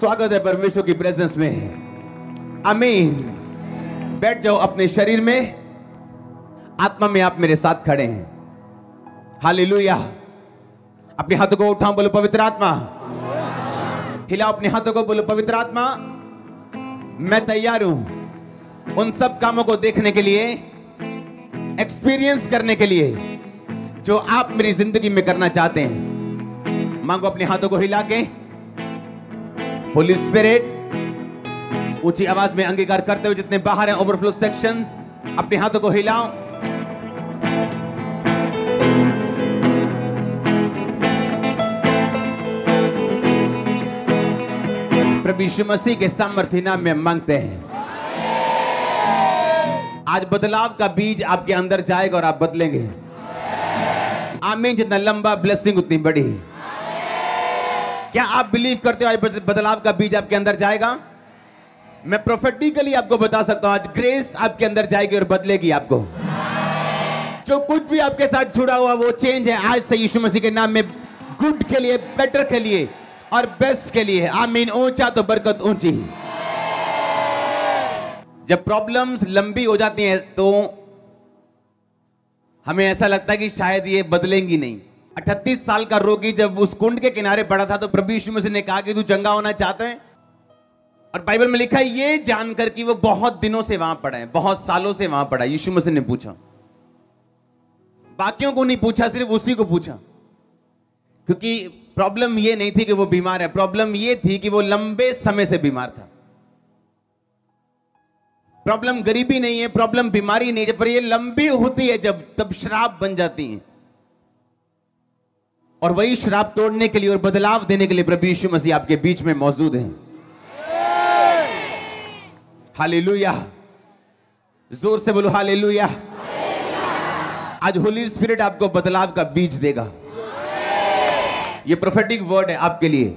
स्वागत है परमेश्वर की प्रेजेंस में। आमीन। बैठ जाओ अपने शरीर में, आत्मा में आप मेरे साथ खड़े हैं। हालेलुया। अपने हाथों को उठाओ, बोलो पवित्र आत्मा। हिलाओ अपने हाथों को, बोलो पवित्र आत्मा मैं तैयार हूं उन सब कामों को देखने के लिए, एक्सपीरियंस करने के लिए जो आप मेरी जिंदगी में करना चाहते हैं। मांगो अपने हाथों को हिला के। होली स्पिरिट, ऊंची आवाज में अंगीकार करते हुए जितने बाहर हैं ओवरफ्लो सेक्शंस, अपने हाथों को हिलाओ। प्रभु यीशु मसीह के सामर्थ्य नाम में मांगते हैं। आज बदलाव का बीज आपके अंदर जाएगा और आप बदलेंगे। आमीन। जितना लंबा ब्लेसिंग उतनी बड़ी। क्या आप बिलीव करते हो आज बदलाव का बीज आपके अंदर जाएगा? मैं प्रोफेटिकली आपको बता सकता हूं आज ग्रेस आपके अंदर जाएगी और बदलेगी आपको। जो कुछ भी आपके साथ जुड़ा हुआ वो चेंज है आज से यीशु मसीह के नाम में, गुड के लिए, बेटर के लिए और बेस्ट के लिए। आमीन। ऊंचा तो बरकत ऊंची। जब प्रॉब्लम्स लंबी हो जाती हैं तो हमें ऐसा लगता है कि शायद ये बदलेंगी नहीं। 38 साल का रोगी जब उस कुंड के किनारे पड़ा था तो प्रभु यीशु मसीह ने कहा कि तू चंगा होना चाहता है? और बाइबल में लिखा है ये जानकर कि वो बहुत दिनों से वहां पड़ा है, बहुत सालों से वहां पड़ा है। यीशु मसीह ने पूछा, बाकियों को नहीं पूछा, सिर्फ उसी को पूछा। क्योंकि प्रॉब्लम ये नहीं थी कि वो बीमार है, प्रॉब्लम ये थी कि वो लंबे समय से बीमार था। प्रॉब्लम गरीबी नहीं है, प्रॉब्लम बीमारी नहीं है, पर ये लंबी होती है जब तब श्राप बन जाती है। और वही श्राप तोड़ने के लिए और बदलाव देने के लिए प्रभु यीशु मसीह आपके बीच में मौजूद हैं। हालेलुया। जोर से बोलो हालेलुया। आज होली स्पिरिट आपको बदलाव का बीज देगा। ये प्रोफेटिक वर्ड है आपके लिए।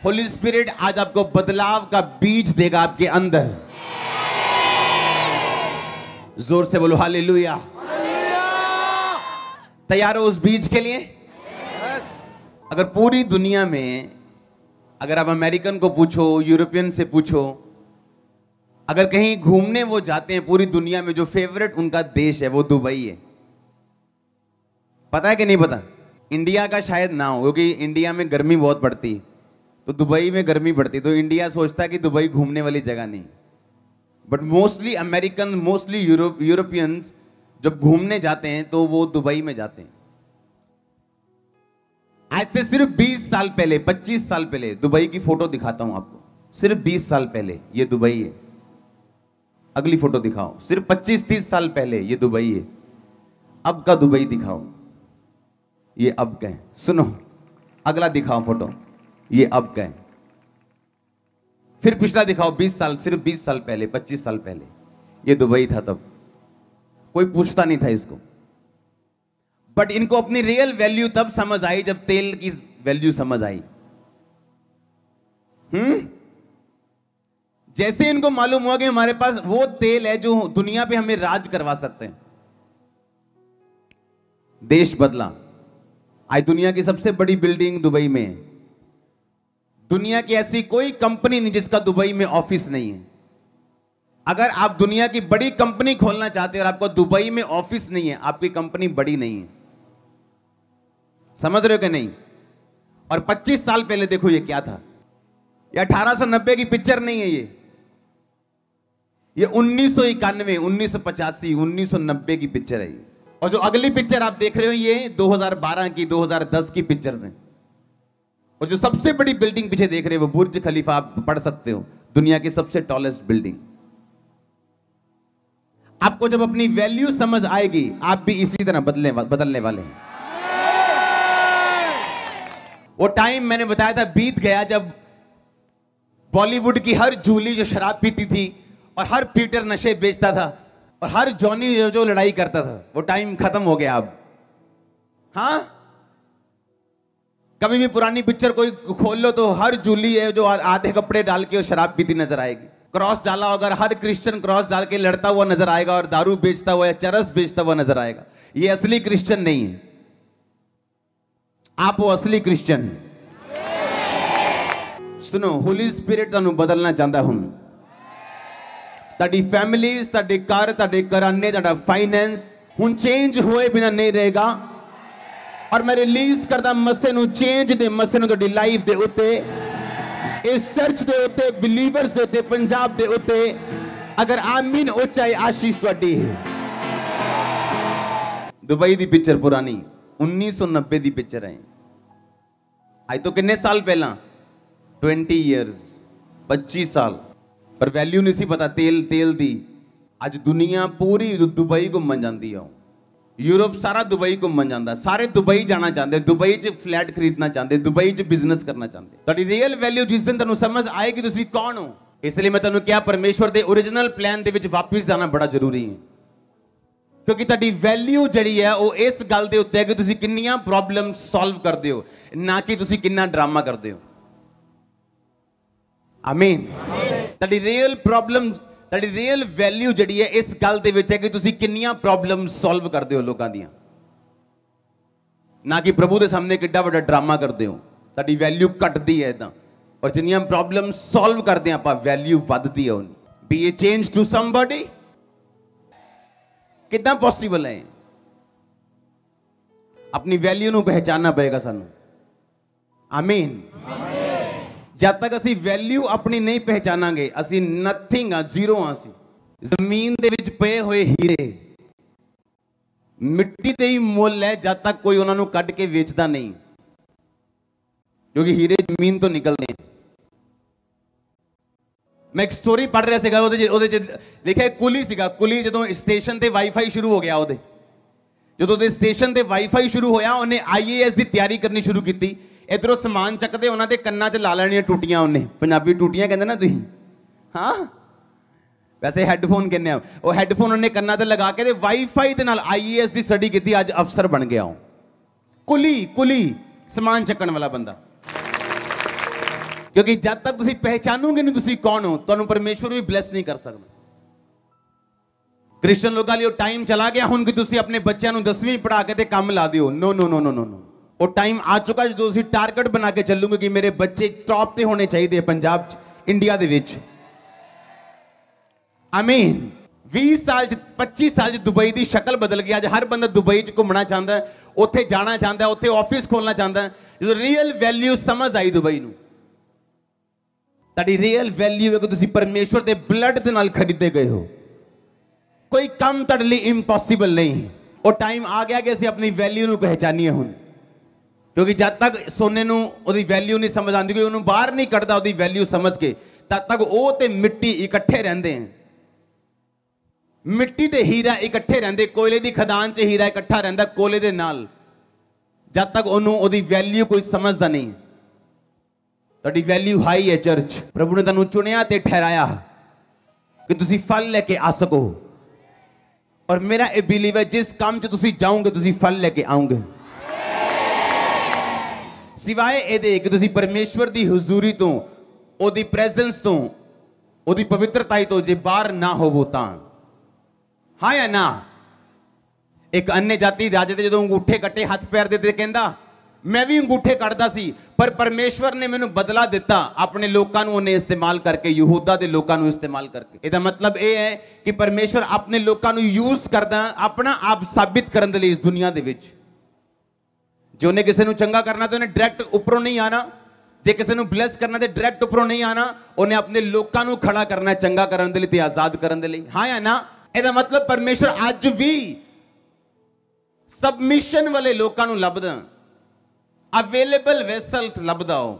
होली स्पिरिट आज आपको बदलाव का बीज देगा आपके अंदर। जोर से बोलो हालेलुया। तैयार हो उस बीज के लिए? अगर पूरी दुनिया में, अगर आप अमेरिकन को पूछो, यूरोपियन से पूछो, अगर कहीं घूमने वो जाते हैं पूरी दुनिया में, जो फेवरेट उनका देश है वो दुबई है। पता है कि नहीं पता? इंडिया का शायद ना हो, क्योंकि इंडिया में गर्मी बहुत पड़ती, तो दुबई में गर्मी पड़ती, तो इंडिया सोचता है कि दुबई घूमने वाली जगह नहीं। But mostly American, mostly Europeans जब घूमने जाते हैं तो वो दुबई में जाते हैं। आज से सिर्फ 20 साल पहले, 25 साल पहले, दुबई की फोटो दिखाता हूं आपको। सिर्फ 20 साल पहले ये दुबई है। अगली फोटो दिखाओ। सिर्फ 25-30 साल पहले ये दुबई है। अब का दुबई दिखाओ। ये अब का है। सुनो, अगला दिखाओ फोटो। ये अब का है। फिर पिछला दिखाओ 20 साल, सिर्फ 20 साल पहले, 25 साल पहले ये दुबई था। तब कोई पूछता नहीं था इसको। बट इनको अपनी रियल वैल्यू तब समझ आई जब तेल की वैल्यू समझ आई। जैसे इनको मालूम हुआ कि हमारे पास वो तेल है जो दुनिया पे हमें राज करवा सकते हैं, देश बदला। आज दुनिया की सबसे बड़ी बिल्डिंग दुबई में है। दुनिया की ऐसी कोई कंपनी नहीं जिसका दुबई में ऑफिस नहीं है। अगर आप दुनिया की बड़ी कंपनी खोलना चाहते हैं और आपको दुबई में ऑफिस नहीं है, आपकी कंपनी बड़ी नहीं है। समझ रहे हो कि नहीं? और 25 साल पहले देखो ये क्या था। ये 1890 की पिक्चर नहीं है, ये 1991, 1985, 1990 की पिक्चर है ये। और जो अगली पिक्चर आप देख रहे हो ये 2012 की, 2010 की पिक्चर्स हैं। और जो सबसे बड़ी बिल्डिंग पीछे देख रहे हो वो बुर्ज खलीफा, आप पढ़ सकते हो, दुनिया की सबसे टॉलेस्ट बिल्डिंग। आपको जब अपनी वैल्यू समझ आएगी आप भी इसी तरह बदलने वाले हैं। वो टाइम मैंने बताया था बीत गया जब बॉलीवुड की हर जूली जो शराब पीती थी और हर पीटर नशे बेचता था और हर जॉनी जो लड़ाई करता था, वो टाइम खत्म हो गया अब। हाँ, कभी भी पुरानी पिक्चर कोई खोल लो तो हर जूली है जो आधे कपड़े डाल के और शराब पीती नजर आएगी। क्रॉस डाला होगा, हर क्रिश्चियन क्रॉस डाल के लड़ता हुआ नजर आएगा और दारू बेचता हुआ या चरस बेचता हुआ नजर आएगा। ये असली क्रिश्चियन नहीं है। आप वो असली क्रिश्चियन। सुनो, होली स्पिरिट तुहानू बदलना चाहता हूं। ताड़ी फैमिलीज, ताड़े घर, ताड़े घराने, ताड़ा फाइनेंस हुण चेंज होए बिना नहीं रहेगा। और मैं रिलीज करदा मसे नू, चेंज दे मसे नू तुहाडी लाइफ दे उत्ते, इस चर्च दे उत्ते, बिलीवर्स दे उत्ते, पंजाब दे उत्ते। अगर आमीन उच्चा है, आशीष तुहाडी है। दुबई दी पिक्चर पुरानी 1990 दी पिक्चर है। आज तो किन्ने साल पहला, 20 ईयर्स, 25 साल। पर वैल्यू नहीं सी पता तेल दी। आज दुनिया पूरी दुबई घूमन जाती है। यूरोप सारा दुबई घूमन जाता, सारे दुबई जाना चाहते, दुबई च फ्लैट खरीदना चाहते, दुबई च बिजनेस करना चाहते। तुहाडी रियल वैल्यू जिस दिन तुहानू समझ आएगी तुसीं कौन हो। इसलिए मैं तुहानू क्या, परमेश्वर के ओरिजिनल प्लान दे विच वापस जाना बड़ा जरूरी है। क्योंकि तुहाडी वैल्यू जिहड़ी है वो इस गल दे उत्ते है कि तुसीं किन्नियां प्रॉब्लम सॉल्व करदे हो, ना कि तुसीं किन्ना ड्रामा करदे हो। आमीन। तुहाडी रियल प्रॉब्लम, तुहाडी रियल वैल्यू जिहड़ी है इस गल दे विच है कि तुसीं किन्नियां प्रॉब्लम सॉल्व करदे हो लोकां दियां, ना कि प्रभु दे सामने किड्डा वड्डा ड्रामा करदे हो। तुहाडी वैल्यू घटदी है इदां, और जिन्नियां प्रॉब्लम सॉल्व करदे आ आपां वैल्यू वधदी है। Be a change to somebody कितना पॉसिबल है। अपनी वैल्यू नू पहचानना पड़ेगा सानू। आमीन। जब तक असी वैल्यू अपनी नहीं पहचानांगे असी नथिंग, जीरो हाँ। जमीन दे विच पे हुए हीरे मिट्टी ते ही मुल है जब तक कोई उन्होंने कट के वेचता नहीं, क्योंकि हीरे जमीन तो निकलते हैं। मैं एक स्टोरी पढ़ रहा सीगा, लिखा कुली सीगा। कुली जो स्टेशन ते वाईफाई शुरू हो गया, जो स्टेशन ते वाईफाई शुरू होया उन्हें IAS की तैयारी करनी शुरू की। इधरों समान चकते उन्होंने कन्ना च ला लेनियां टूटियां। उन्हें पंजाबी टूटियां कहते ना तुसीं, हाँ वैसे हैडफोन कहने, वो हैडफोन उन्हें कन्ना ते लगा के वाईफाई दे नाल IAS की स्टडी की, अज अफसर बन गया। कुली समान चकन वाला बंदा। क्योंकि जब तक तुसीं पहचानोगे नहीं तुसीं कौन हो, तुहानू परमेश्वर भी ब्लेस नहीं कर सकता। क्रिश्चियन लोगों लिए टाइम चला गया हुण कि तुसीं अपने बच्चों को 10वीं पढ़ा के ते काम ला दिओ। No no no no no no, वो टाइम आ चुका जो तुसीं टारगेट बना के चलोगे कि मेरे बच्चे टॉप ते होने चाहिए पंजाब इंडिया दे विच। आमीन। 20 साल 25 साल दुबई की शक्ल बदल गई। अज हर बंदा दुबई च घूमना चाहता है, उत्थे जाना चाहता है, उत्थे ऑफिस खोलना चाहता है। जो रियल वैल्यू समझ आई दुबई नूं, ताड़ी रियल वैल्यू है कि तुसीं परमेश्वर के ब्लड दे नाल खरीदे गए हो। कोई काम तुहाडे लई इम्पॉसिबल नहीं। वो टाइम आ गया कि असीं अपनी वैल्यू नूं पहचानीए हुण। क्योंकि जब तक सोने नूं ओदी वैल्यू नहीं समझ आती, कोई उन्होंने बाहर नहीं कढ़दा ओदी वैल्यू समझ के, तब तक वो ते मिट्टी इकट्ठे रहंदे हैं। मिट्टी ते हीरा इकट्ठे रहंदे, कोयले की खदान च हीरा इकट्ठा रहंदा कोयले दे नाल, जब तक उन्होंने ओदी वैल्यू कोई समझदा नहीं। तुहाडी वैल्यू हाई है चर्च। प्रभु ने तुहानू चुनिया ते ठहराया कि तुसीं फल लेके आ सको। और मेरा ये बिलीव है जिस काम च तुसीं जाओगे तुसीं फल लेके आओगे। सिवाय ये कि तुसीं परमेश्वर की हुजूरी तो, ओदी प्रेजेंस तो, ओदी पवित्रताई तो जे बाहर ना होवो तां। हाँ या ना। एक अन्य जाति राजे दे जदों अंगूठे कट्टे हथ पैर दे कहंदा मैं भी अंगूठे कटदा सी, पर परमेश्वर ने मैनू बदला दिता अपने लोगों को उन्हें इस्तेमाल करके, यहूदा के लोगों को इस्तेमाल करके। इसका मतलब यह है कि परमेश्वर अपने लोगों को यूज करदा अपना आप साबित करने लई इस दुनिया दे विच। जो उन्हें किसी को चंगा करना तो उन्हें डायरैक्ट उपरों नहीं आना, जे किसी को ब्लेस करना तो डायरैक्ट उपरों नहीं आना, उन्हें अपने लोगों को खड़ा करना चंगा करने लई ते आजाद करने लई। हाँ या ना। इसका मतलब परमेश्वर अज भी सबमिशन वाले लोगों को लभदा, अवेलेबल वैसल्स लभदा हो।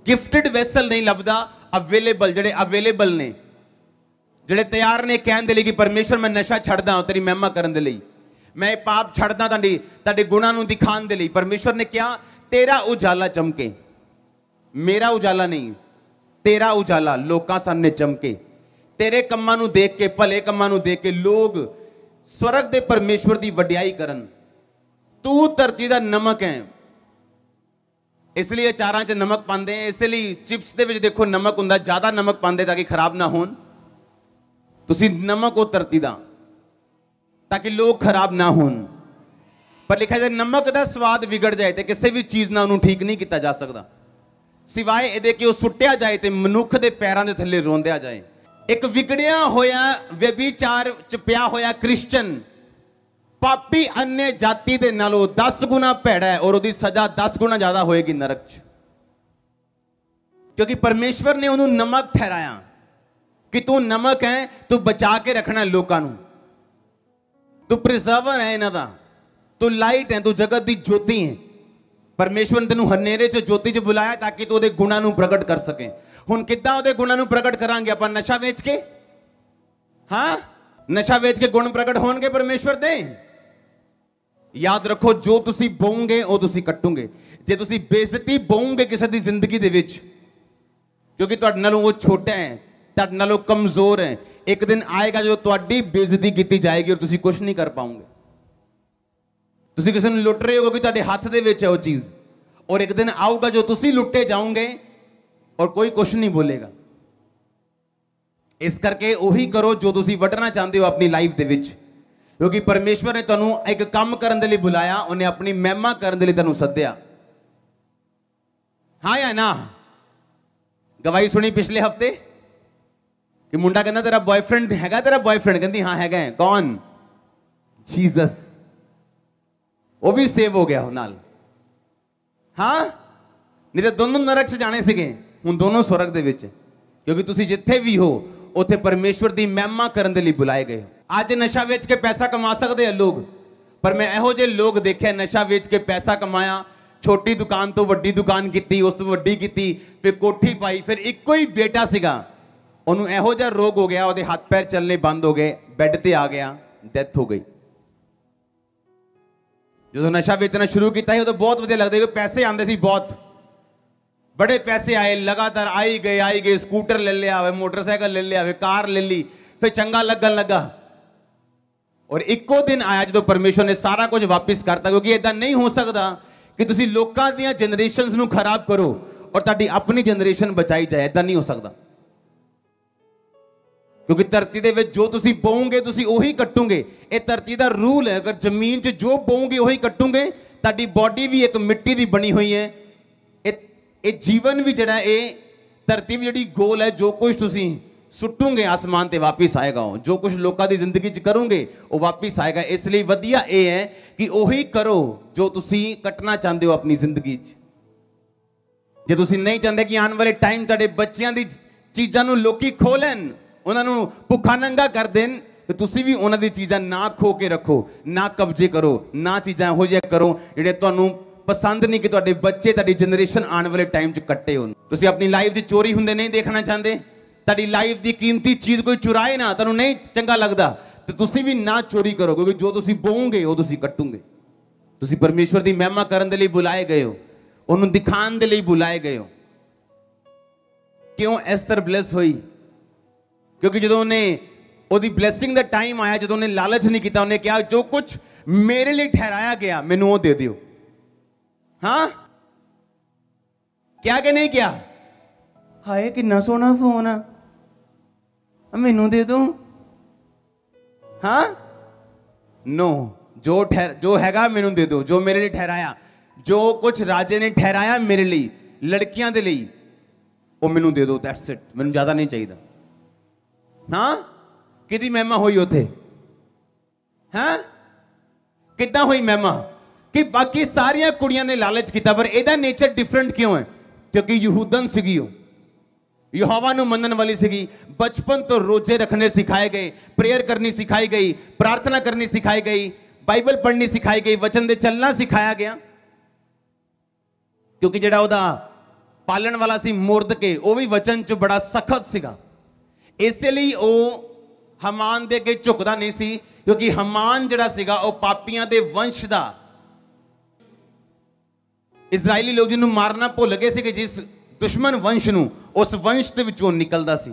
गिफ्टेड वैसल नहीं लभदा, अवेलेबल जेडे अवेलेबल ने, जेडे तैयार ने कहने लई कि परमेश्वर मैं नशा छड्डदा तेरी महिमा करने दे लई, मैं पाप छड्डदा तुहाडे गुणां नूं दिखाने दे लई। परमेश्वर ने क्या, तेरा उजाला चमके, मेरा उजाला नहीं, तेरा उजाला लोकां सामने चमके। तेरे कम्मां नूं देख के, भले कम्मां नूं देख के लोग स्वर्ग दे परमेश्वर दी वडियाई करन। तू धरती दा नमक है, इसलिए अचारां च नमक पांदे हैं, इसलिए चिप्स दे विच देखो नमक हुंदा, ज्यादा नमक पांदे ताकि खराब ना होन। तुसीं नमक हो धरती दा ताकि लोग खराब ना होन। पर लिखा जाए नमक दा स्वाद बिगड़ जाए तो किसी भी चीज ना उन्होंने ठीक नहीं किया जा सकता। सिवाए ਇਹਦੇ ਕਿ ਉਹ ਸੁੱਟਿਆ ਜਾਏ ਤੇ ਮਨੁੱਖ ਦੇ ਪੈਰਾਂ ਦੇ ਥੱਲੇ ਰੋਂਦਿਆ ਜਾਏ। ਇੱਕ ਵਿਗੜਿਆ ਹੋਇਆ ਵਿਭਾਚਾਰ ਚ ਪਿਆ ਹੋਇਆ ਕ੍ਰਿਸਚਨ ਪਾਪੀ अन्य ਜਾਤੀ ਦੇ ਨਾਲੋਂ 10 ਗੁਣਾ ਭੈੜਾ ਹੈ, ਔਰ ਉਹਦੀ ਸਜ਼ਾ 10 ਗੁਣਾ ਜ਼ਿਆਦਾ ਹੋਏਗੀ ਨਰਕ ਚ, क्योंकि परमेश्वर ने उन्होंने नमक ठहराया कि तू नमक है, तू बचा के रखना लोगों को, तू प्रिजर्वर है इन्हां दा, तू लाइट है, तू जगत दी ज्योति है। परमेश्वर ने तेनू हनेरे च ज्योति च बुलाया ताकि तू उहदे गुणां नू प्रगट कर सके। हुण किद्दां उहदे गुणां नू प्रगट करांगे? आपां नशा वेच के? हाँ, नशा वेच के गुण प्रगट होणगे परमेश्वर दे? याद रखो, जो तुसी बोओगे वो तुसी कट्टोगे। जे तुसी बेइज्जती बोओगे किसी दी जिंदगी दे विच, क्योंकि तुहाडे नालों वो छोटा है, तुहाडे नालों कमजोर है, एक दिन आएगा जो तुहाडी बेइज्जती की जाएगी और तुसी कुछ नहीं कर पाओगे। तुसी किसी नूं लुट रहे हो कि तुहाडे हाथ दे विच है वो चीज, और एक दिन आऊगा जो तुसी लुटे जाओगे और कोई कुछ नहीं बोलेगा। इस करके वही करो जो तुसी वटना चाहते हो अपनी लाइफ दे विच, क्योंकि परमेश्वर ने तुहानूं एक काम करन दे लई बुलाया, उन्हें अपनी महिमा करन दे लई तुहानूं सद्दिया। हाँ या ना? गवाही सुनी पिछले हफ्ते कि मुंडा कहना तेरा बॉयफ्रेंड हैगा, तेरा बॉयफ्रेंड कहती हाँ हैगा है। कौन? जीसस। वो भी सेव हो गया हो नाल। हाँ, नहीं तो दोनों नरक से जाने सीगे, हुण दोनों स्वर्ग दे विच, क्योंकि तुसी जिथे भी हो उत्थे परमेश्वर दी महिमा करन दे लई बुलाए गए हो। आज नशा वेच के पैसा कमा सकते हैं लोग, पर मैं इहो जे लोग देखे नशा वेच के पैसा कमाया, छोटी दुकान तो वड्डी दुकान की, उस तो वड्डी की, फिर कोठी पाई, फिर इको ही बेटा सीगा, उन्होंने इहो जिहा रोग हो गया, उहदे हाथ पैर चलने बंद हो गए, बेड ते आ गया, डेथ हो गई। जो नशा बेचना शुरू किया तो बहुत वधिया लगता है, पैसे आते सी, बहुत बड़े पैसे आए, लगातार आई गए, स्कूटर ले लिया, मोटरसाइकिल ले लिया, कार ले ली, फिर चंगा लगन लगा, और इको दिन आया जो परमेश्वर ने सारा कुछ वापिस करता। क्योंकि इदा नहीं हो सकता कि तुसी लोकां दियां जनरेशनस नूं खराब करो और तुहाडी अपनी जनरेशन बचाई जाए, इदा नहीं हो सकता। क्योंकि धरती दे विच जो तुसी बोओगे तुसी ओही कट्टोगे, ये धरती दा रूल है। अगर जमीन च जो बोओगे ओही कट्टोगे। तुहाडी बॉडी भी एक मिट्टी दी बनी हुई है, ये जीवन भी जिहड़ा है, धरती भी जिहड़ी गोल है, जो कुछ तुसी सुटोगे आसमान ते वापिस आएगा, जो कुछ लोगों की जिंदगी च करोगे वो वापिस आएगा। इसलिए वधिया ये है कि वही करो जो तुसी कटना चाहते हो अपनी जिंदगी च। जे तुसी नहीं चाहते कि आने वाले टाइम तुहाडे बच्चियां दी चीज़ां नूं लोकी खो लैन, उन्हां नूं भुखा नंगा कर देन, तो तुसी भी उन्हां दी चीज़ां ना खो के रखो, ना कब्जे करो, ना चीज़ां इहो जिहा करो जिहड़े तुहानूं पसंद नहीं कि तुहाडे बच्चे, तुहाडी जनरेशन आने वाले टाइम च कट्टे होण। तुसी अपनी लाइफ च चोरी हुंदे नहीं देखना चाहते, ताड़ी लाइफ की कीमती चीज कोई चुराए ना, तुहानूं नहीं चंगा लगता, तो तुसी भी ना चोरी करो, क्योंकि जो तुसी बोओगे वो तुसी कट्टोगे। तुसी परमेश्वर की महिमा करने के लिए बुलाए गए हो, उन्होंने दिखाने के लिए बुलाए गए हो। क्यों एस्तर ब्लेस हुई? क्योंकि जो उन्हें ओदी ब्लेसिंग का टाइम आया, जो उन्हें लालच नहीं किया, उन्हें कहा जो कुछ मेरे लिए ठहराया गया मैनू वो दे दियो। हाँ, क्या कि नहीं क्या? हाय कितना सोहना फोन है, मैनू दे दो। हाँ, नो, जो हैगा मैनू दे दो, जो मेरे लिए ठहराया, जो कुछ राजे ने ठहराया मेरे लिए, लड़कियां दे लिए, वो मैनू दे दो, दैट्स इट, मैनू ज्यादा नहीं चाहिए। हाँ, किदी महिमा हुई उथे? हाँ, कितना हुई महिमा कि बाकी सारिया कुड़ियां ने लालच किया, पर एदा नेचर डिफरेंट क्यों है? क्योंकि यहूदन सीगी, यहोवा नूं मनन वाली सीगी। बचपन तो रोजे रखने सिखाए गए, प्रेयर करनी सिखाई गई, प्रार्थना करनी सिखाई गई, बाइबल पढ़नी सिखाई गई, वचन दे चलना सिखाया गया। क्योंकि जिहड़ा ओदा पालन वाला सी मुर्दके, वो भी वचन च बड़ा सख्त सीगा, इसलिए वो हमान दे अगे झुकदा नहीं सी, क्योंकि हमान जिहड़ा सीगा वो पापियां दे वंश दा, इजरायली लोग जिन्होंने मारना भुल गए थे, जिस दुश्मन वंश नूं, उस वंश दे विचों निकलदा सी।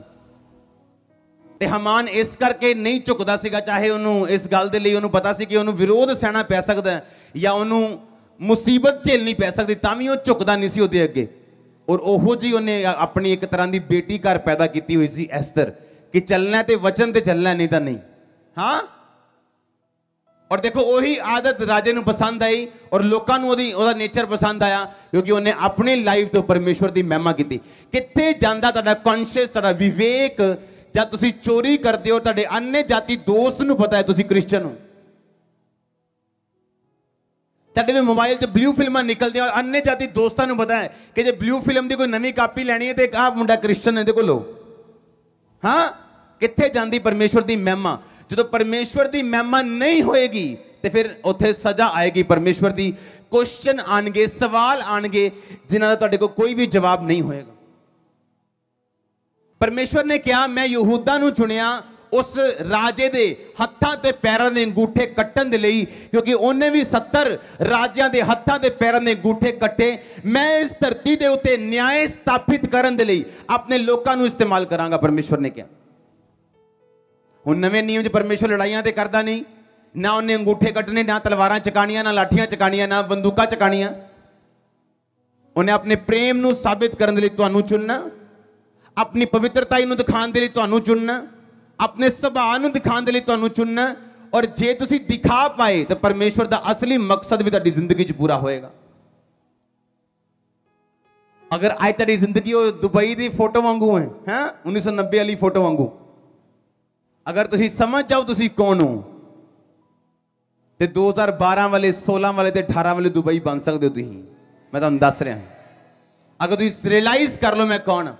ते हमान इस करके नहीं झुकदा सीगा, चाहे उन्होंने इस गल दे लई उन्होंने पता सी कि उन्होंने विरोध सहना पै सकदा है या उन्होंने मुसीबत झेलनी पै सकदी, तां भी वो झुकदा नहीं सी उहदे अगे। और ओहो जी उन्हें अपनी एक तरह की बेटी घर पैदा की हुई सी एस्तर, कि चलना ते वचन ते चलना, नहीं तो नहीं। हाँ, और देखो वही आदत राजे ਨੂੰ पसंद आई और लोगों ਨੂੰ ਉਹਦਾ नेचर पसंद आया क्योंकि ਉਹਨੇ अपनी लाइफ ਤੋਂ परमेश्वर ਦੀ महिमा ਕੀਤੀ। ਕਿੱਥੇ ਜਾਂਦਾ ਤੁਹਾਡਾ ਕੌਨਸ਼ੀਅਸ, ਤੁਹਾਡਾ ਵਿਵੇਕ, ਜਦ ਤੁਸੀਂ ਚੋਰੀ ਕਰਦੇ ਹੋ ਤੁਹਾਡੇ अन्य जाति दोस्त ਨੂੰ ਪਤਾ ਹੈ ਤੁਸੀਂ ਕ੍ਰਿਸਚੀਅਨ ਹੋ। ਤੁਹਾਡੇ मोबाइल च ब्लू फिल्मां निकलदी और अन्य जाति दोस्तों ਨੂੰ पता है कि जे ब्लू फिल्म की कोई नवी कापी लैनी है तो आह मुंडा क्रिश्चियन ਇਹਦੇ ਕੋਲ। हाँ, कित्थे जांदी परमेश्वर की महिमा। जो परमेश्वर की महिमा नहीं होएगी तो फिर उत्थे सजा आएगी परमेश्वर की। क्वेश्चन आएंगे, सवाल आएंगे जिन्हां दा तुहाडे कोल कोई भी जवाब नहीं होएगा। परमेश्वर ने कहा मैं यहूदा नूं चुनिया उस राजे दे हत्थां ते पैरां दे अंगूठे कट्टण दे लई, क्योंकि उन्हें भी 70 राजियां दे हत्थां ते पैरां दे अंगूठे कट्टे। मैं इस धरती दे उत्ते न्याय स्थापित करन दे लई अपने लोकां नूं इस्तेमाल करांगा, परमेश्वर ने कहा। हुण नवें नियम च परमेश्वर लड़ाइयां ते करदा नहीं, ना उन्हें अंगूठे कट्टने, ना तलवारां चकाणियां, ना लाठियां चकाणियां, ना बंदूकां चकाणियां। उन्हें अपने प्रेम नूं साबित करन दे लई तुहानूं चुनना, अपनी पवित्रता नूं दिखाउण दे लई तुहानूं चुनना, अपने सुभाਅ नूं दिखाउण दे लई तुहानूं चुनना। और जे तुसीं दिखा पाए तो परमेश्वर दा असली मकसद भी तुहाडी जिंदगी च पूरा होएगा। अगर आज तुहाडी जिंदगी दुबई दी फोटो वांगू है, 1990 वाली फोटो वांगू, अगर तुसीं समझ जाओ तुसीं कौन हो तो 2012 वाले, 16 वाले ते 18 वाले दुबई बन सकते हो तुसीं। मैं तुहानूं दस रहा, अगर तुसीं रियलाइज कर लो मैं कौन।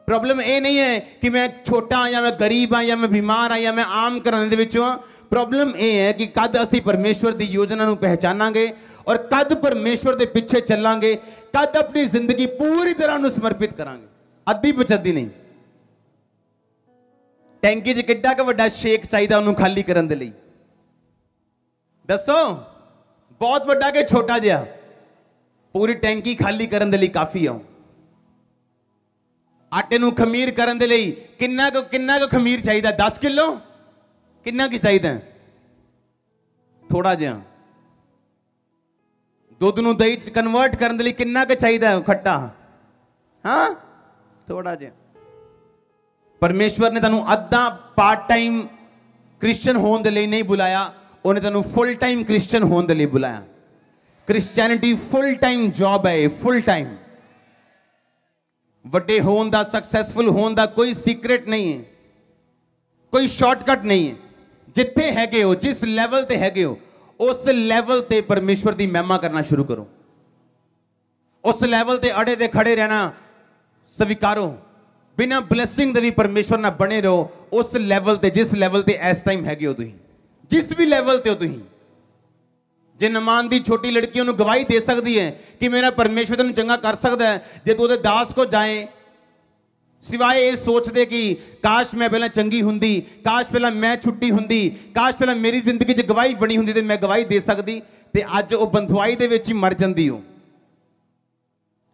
प्रॉब्लम ये नहीं है कि मैं छोटा हाँ, या मैं गरीब हाँ, या मैं बीमार हाँ, या मैं आम घराने दे विचों हाँ। प्रॉब्लम ये है कि कद असीं परमेश्वर की योजना नूं पहचानांगे और कद परमेश्वर के पीछे चलांगे, कद अपनी जिंदगी पूरी तरह नूं समर्पित करांगे, अद्धी पचद्धी नहीं। टैंकी च किड्डा क वड्डा शेक चाहिए उन्होंने खाली करन दे लई, दसो? बहुत वड्डा कि छोटा जिहा? पूरी टैंकी खाली करन दे लई काफी है। आटे नूं खमीर करन दे लई किन्ना को खमीर चाहिए? 10 किलो? किन्ना की चाहिए? थोड़ा जिहा। दुध नूं दही च कन्वर्ट करन दे लई किन्ना को चाहिए? खट्टा? हाँ, थोड़ा जिहा। परमेश्वर ने तुहानूं अद्धा पार्ट टाइम क्रिश्चियन होने के लिए नहीं बुलाया, उन्हें तुहानूं फुल टाइम क्रिश्चियन होने के लिए बुलाया। क्रिश्चियनिटी फुल टाइम जॉब है, फुल टाइम। वड्डे होने दा, सक्सैसफुल होने दा कोई सीक्रेट नहीं है, कोई शॉर्टकट नहीं है। जिथे हैगे हो, जिस लैवल ते हैगे हो, उस लैवल ते परमेश्वर की महिमा करना शुरू करो। उस लैवल ते अड़े ते खड़े रहना स्वीकारो। बिना ब्लैसिंग दे भी परमेश्वर ना बने रहो उस लैवल ते, जिस लैवल ते इस टाइम हैगे हो तुसीं, जिस भी लैवल ते हो तुसीं। जे नमान दी छोटी लड़की उन्हें गवाही दे सकती है कि मेरा परमेश्वर तेनूं चंगा कर सकता है, जे तू उहदे दास को जाए सिवाय ये सोचते कि काश मैं पहला चंगी हुंदी, काश पहला मैं छुट्टी हुंदी, काश पहला मेरी जिंदगी च गवाही बनी हुंदी ते मैं गवाही दे सकती, ते अज वो बंधुआई दे विच ही मर जांदी हो।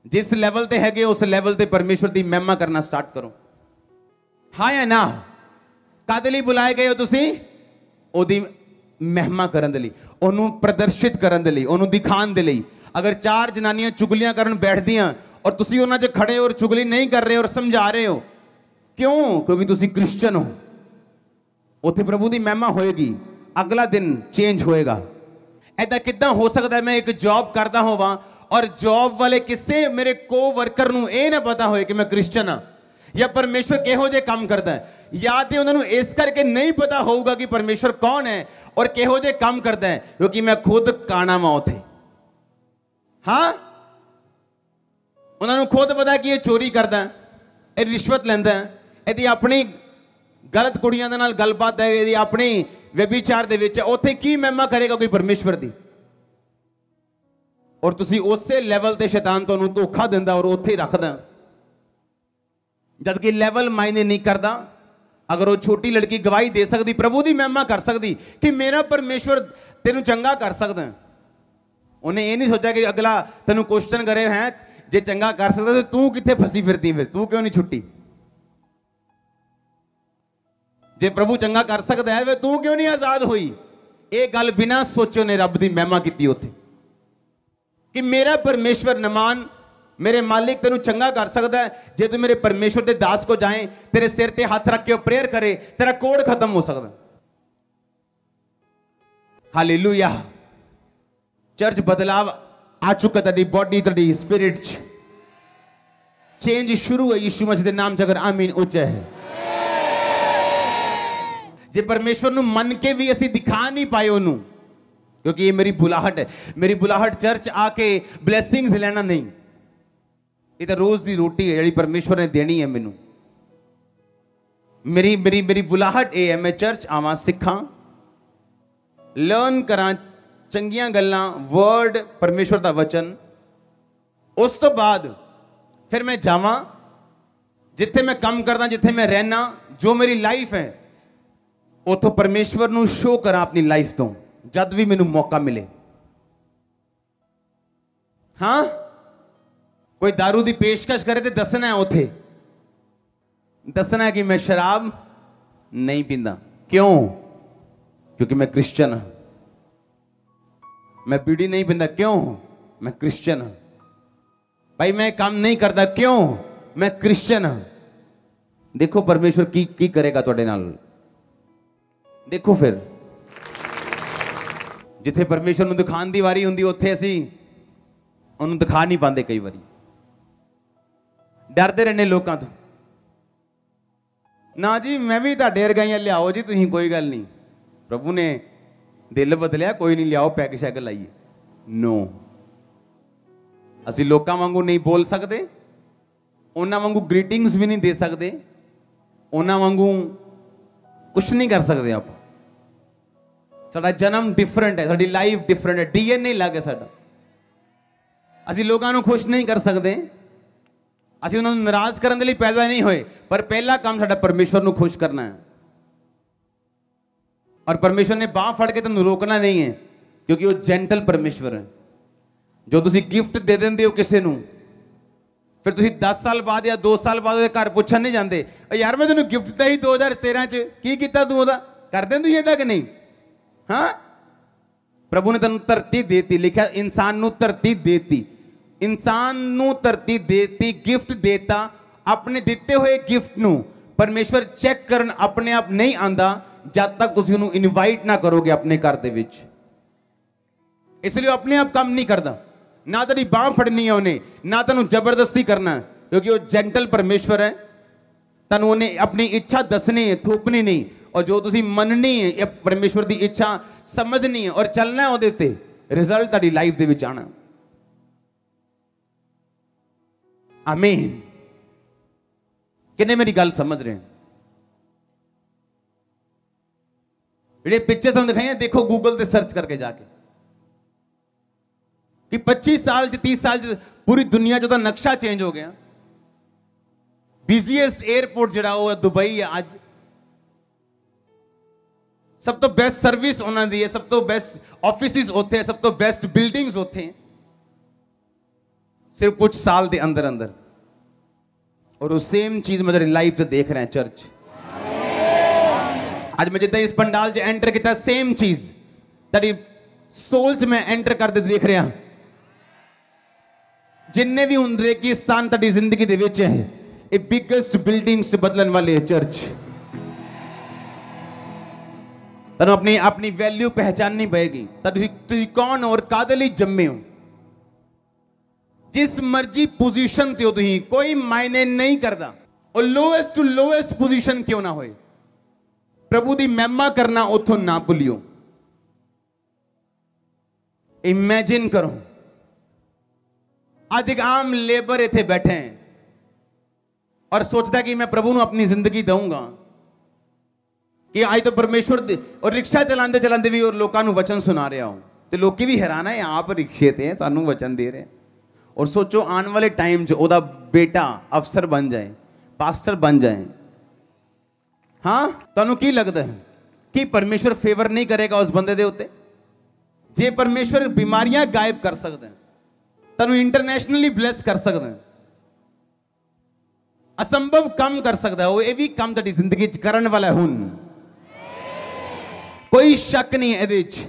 जिस लैवल ते हैगे उस लैवल ते परमेश्वर की महिमा करना स्टार्ट करो। हाँ या ना? कादे लई बुलाए गए हो तुसीं? ओदी महिमा करन दे लई, ओनू प्रदर्शित करन दे लई, ओनू दिखाण दे लई। अगर 4 जनानियां चुगलियां करन बैठदियां और तुसीं उन्हां च खड़े हो और चुगली नहीं कर रहे और समझा रहे हो, क्यों? क्योंकि तुसीं क्रिश्चियन हो। उत्थे प्रभु की महिमा होएगी, अगला दिन चेंज होएगा। ऐदा किद्दां हो सकदा है मैं एक जॉब करदा होवां और जॉब वाले किसी मेरे को वर्कर नूं ये ना पता होए कि मैं क्रिश्चियन हाँ या परमेश्वर किहो जे काम करता है, या तो उन्होंने इस करके नहीं पता होगा कि परमेश्वर कौन है और किहो जे काम करता है, क्योंकि मैं खुद काना वां थे। हाँ, उन्होंने खुद पता कि ये चोरी करता है, ये रिश्वत लेंदा है, यदि अपनी गलत कुड़ियां दे नाल गलबात है, यदि अपनी व्यभिचार दे विच, उत्थे की महिमा करेगा कोई परमेश्वर दी? और तुसी उसे लैवल ते शैतान तुहानूं धोखा दिंदा और उत्थे रखदा, जबकि लैवल मायने नहीं करता। अगर वो छोटी लड़की गवाही दे सकती, प्रभु की महिमा कर सकती कि मेरा परमेश्वर तेनू चंगा कर सकता है, उन्हें ये नहीं सोचा कि अगला तेनू क्वेश्चन करे है जे चंगा कर सकता तो तू कित्थे फसी फिरती, फिर तू क्यों नहीं छुट्टी? जे प्रभु चंगा कर सकता है तू क्यों नहीं आजाद हुई? ये गल बिना सोचो ने रब की महिमा की उत्थे कि मेरा परमेश्वर नमान मेरे मालिक तेनू चंगा कर सकता है। जे तू मेरे परमेश्वर के दास को जाए, तेरे सिर ते हाथ रख के प्रेयर करे, तेरा कोड खत्म हो सकता। हालेलुया। चर्च बदलाव आ चुका, तेरी बॉडी तेरी स्पिरिट चेंज शुरू है यीशु मसीह दे नाम च। अगर आमीन उच्चा है। जे परमेश्वर ਨੂੰ ਮੰਨ ਕੇ ਵੀ ਅਸੀਂ ਦਿਖਾ ਨਹੀਂ ਪਾਏ ਉਹਨੂੰ, क्योंकि ये मेरी बुलाहट है। मेरी बुलाहट चर्च आके ब्लैसिंग्स लेना नहीं, ये तो रोज की रोटी है जी परमेश्वर ने देनी है मैनू। मेरी मेरी मेरी बुलाहट ये है, मैं चर्च आवां, सीखा, लर्न करा चंगियां गल्लां, वर्ड परमेश्वर का वचन, उस तो बाद फिर मैं जावां जिथे मैं काम करदा, जिथे मैं रहना, जो मेरी लाइफ है उतो परमेश्वर नू शो करा अपनी लाइफ तो, जद भी मैनू मौका मिले। हाँ, कोई दारू की पेशकश करे तो दसना है, उथे दसना है कि मैं शराब नहीं पींदा। क्यों? क्योंकि मैं क्रिश्चियन हाँ। मैं बीड़ी नहीं पींदा, क्यों? मैं क्रिश्चियन हाँ। भाई मैं काम नहीं करता, क्यों? मैं क्रिश्चियन हाँ। देखो परमेश्वर की करेगा तुहाडे नाल। देखो फिर जिथे परमेश्वर नूं दिखाण दी वारी हुंदी, उत्थे असीं उहनूं दिखा नहीं पाते। कई बारी डरते रहने लोगों तो, ना जी मैं भी तुहाडे वर्गाइयां लियाओ जी, तुसीं कोई गल नहीं, प्रभु ने दिल बदलिया, कोई नहीं लियाओ पैग शैग लाइए। नो, असीं लोकां वांगू नहीं बोल सकते, उन्हां वांगू ग्रीटिंग्स भी नहीं दे सकते, उन्हां वांगू कुछ नहीं कर सकते। आप साडा जन्म डिफरेंट है, साडी लाइफ डिफरेंट है, डीएनए अलग है साडा। असीं लोकां नूं खुश नहीं कर सकते, असीं उन्हां नूं नाराज करन दे लई पैदा नहीं होए, पर पहला काम साडा परमेश्वर नूं खुश करना है। और परमेश्वर ने बांह फड़ के तुहानूं रोकना नहीं है, क्योंकि वो जेंटल परमेश्वर है। जो तुसीं गिफ्ट दे दिंदे हो किसी नूं, फिर तुसीं 10 साल बाद या 2 साल बाद ਉਹਦੇ घर पुछन नहीं जाते, यार मैं तेनों गिफ्ट दिता ही 2013 च, की कीता तू ਉਹਦਾ? करदे तुसीं इदां कि नहीं? हाँ, प्रभु ने तेनों धरती देती, लिखा इंसान नूं धरती देती, इंसान नूं धरती देती, गिफ्ट देता। अपने दिते हुए गिफ्ट नूं परमेश्वर चेक करन अपने आप नहीं आंदा जब तक तुसीं ਉਹਨੂੰ इनवाइट ना करोगे अपने घर दे विच। इसलिए अपने आप काम नहीं करता, ना तेरी बांह फड़नी है उन्हें, ना तेनों जबरदस्ती करना है, क्योंकि वो जेंटल परमेश्वर है। तेनों उन्हें अपनी इच्छा दसनी है, थोपनी नहीं, और जो तुसीं मननी है या परमेश्वर की इच्छा समझनी है और चलना है ਉਹਦੇ ते, रिजल्ट तेरी लाइफ दे विच आना। आमीन। किन्ने मेरी गल समझ रहे हैं? ਜਿਹੜੇ पिक्चर तुहानूं दिखाई हैं, देखो गूगल ते सर्च करके जाके कि 25 साल 30 साल पूरी दुनिया जो नक्शा चेंज हो गया। बिजीएस्ट एयरपोर्ट जड़ा वो दुबई है आज, सब तो बेस्ट सर्विस उन्होंने दी है, सब तो बेस्ट ऑफिस होते हैं, सब तो बेस्ट बिल्डिंग्स होते हैं, सिर्फ कुछ साल के अंदर अंदर। और वो सेम चीज मैं तेरी लाइफ से देख रहे हैं चर्च। आज मैं जितना इस पंडाल च एंटर किया, सेम चीज तेरी सोल च मैं एंटर करते देख रहा। जिन्ने भी उन रेगिस्तान तेरी जिंदगी दे विच है, ये बिगेस्ट बिल्डिंग्स बदलने वाले है चर्च। तनु अपनी अपनी वैल्यू पहचाननी पड़ेगी, तुसी कौन और कादे लई जम्मे हो। जिस मर्जी पोजीशन ते हो तुसी, कोई मायने नहीं करता, और लोएस्ट टू लोएस्ट पोजीशन क्यों ना होए, प्रभु दी महिमा करना उथों ना भूलियो। इमेजिन करो आज एक आम लेबर इथे बैठे हैं और सोचता कि मैं प्रभु नूं अपनी जिंदगी दूंगा, कि आज तो परमेश्वर और रिक्शा चलाते चलाते भी और लोगों को वचन सुना रहा हूं, तो लोग भी हैरान है, आप रिक्शे ते सानू वचन दे रहे हैं। और सोचो आने वाले टाइम च ओदा बेटा अफसर बन जाए, पास्टर बन जाए। हाँ, तुहानू की लगता है कि परमेश्वर फेवर नहीं करेगा उस बंदे दे उत्ते? जे परमेश्वर बीमारियां गायब कर सकते हैं, तुहानू इंटरनेशनली ब्लेस कर सकते हैं, असंभव काम कर सकता है, वो ये भी काम तेरी जिंदगी च करने वाला है। हुण कोई शक नहीं है ਇਹਦੇ ਚ।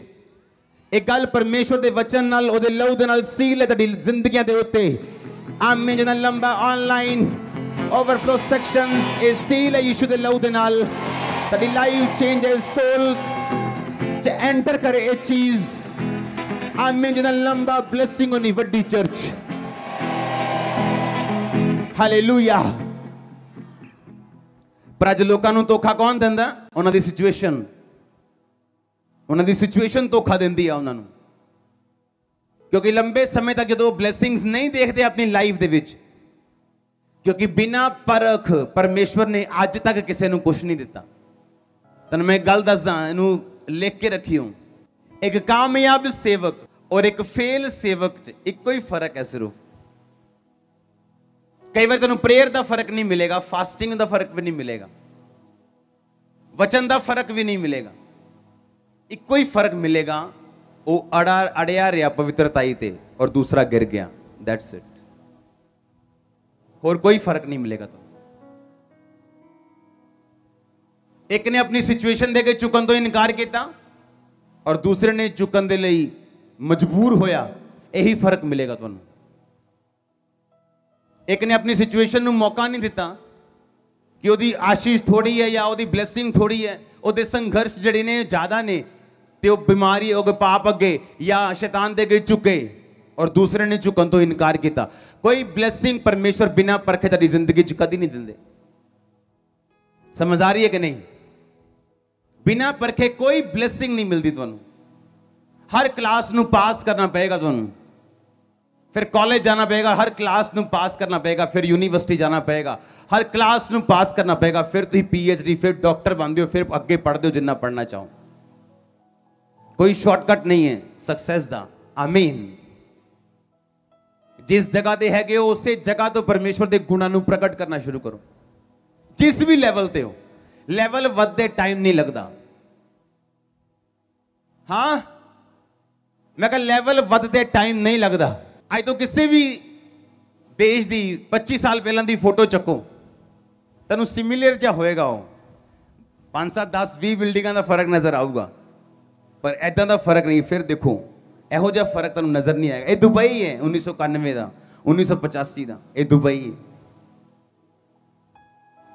एक गल परमेश्वर के वचन नाल ओदे लहू दे नाल सील है तेरी जिंदगियां दे उत्ते। आमीन। जिन्ना लंबा ऑनलाइन ओवरफ्लो सेक्शंस ए सील है यीशु दे लहू दे नाल, तेरी लाइफ चेंजेस, सोल च एंटर करे ये चीज आमीन जिन्ना लंबा ब्लेसिंग होनी वड्डी चर्च हालेलुया पर अज लोकां नूं धोखा कौन दिंदा उन्हां दी सिचुएशन धोखा दिंदी है उन्हां नूं क्योंकि लंबे समय तक जो ब्लेसिंग्स नहीं देखते अपनी लाइफ दे विच क्योंकि बिना परख परमेश्वर ने अज तक किसी को कुछ नहीं दिता तन मैं गल दसदा इनू लिख के रखियो एक कामयाब सेवक और एक फेल सेवक च इको ही फर्क है सिर्फ कई बार तेन प्रेयर का फर्क नहीं मिलेगा फास्टिंग का फर्क भी नहीं मिलेगा वचन का फर्क भी नहीं मिलेगा इको ही फर्क मिलेगा वो अड़िया रहा पवित्रताई ते और दूसरा गिर गया दैट्स इट और कोई फर्क नहीं मिलेगा तो एक ने अपनी सिचुएशन देके चुकन तो इनकार किया और दूसरे ने चुकन दे लई मजबूर होया यही फर्क मिलेगा तुहानू एक ने अपनी सिचुएशन नू मौका नहीं दिता कि ओदी आशीष थोड़ी है या ओदी ब्लेसिंग थोड़ी है ओदे संघर्ष जड़े ने ज्यादा ने ते बीमारी हो गए पाप अगे या शैतान दे गए चुके और दूसरे ने चुकन तो इनकार किया कोई ब्लेसिंग परमेश्वर बिना परखे तेरी जिंदगी च कदी नहीं दिंदे समझ आ रही है कि नहीं बिना परखे कोई ब्लेसिंग नहीं मिलती तुहानू हर क्लास नू पास करना पड़ेगा तुहानू फिर कॉलेज जाना पड़ेगा हर क्लास नू पास करना पड़ेगा फिर यूनिवर्सिटी जाना पड़ेगा हर क्लास नू पास करना पड़ेगा फिर तुम PhD फिर डॉक्टर बनते हो फिर अगे पढ़ते हो जिन्ना पढ़ना चाहो कोई शॉर्टकट नहीं है सक्सेस दा आमीन जिस जगह ते हैगे हो उस जगह तो परमेश्वर के गुणां नू प्रगट करना शुरू करो जिस भी लेवल ते हो लेवल वधदे टाइम नहीं लगता हाँ मैं कहा लेवल वधदे टाइम नहीं लगता अज तो किसी भी देश की 25 साल पहले की फोटो चको तेन सिमिलर जा होएगा 5 7 10 20 बिल्डिंगों का फर्क नजर आऊगा पर ऐदा का फर्क नहीं फिर देखो यहो जिहा फर्क तेन नजर नहीं आएगा ये दुबई है 1991 का 1985 का ये दुबई है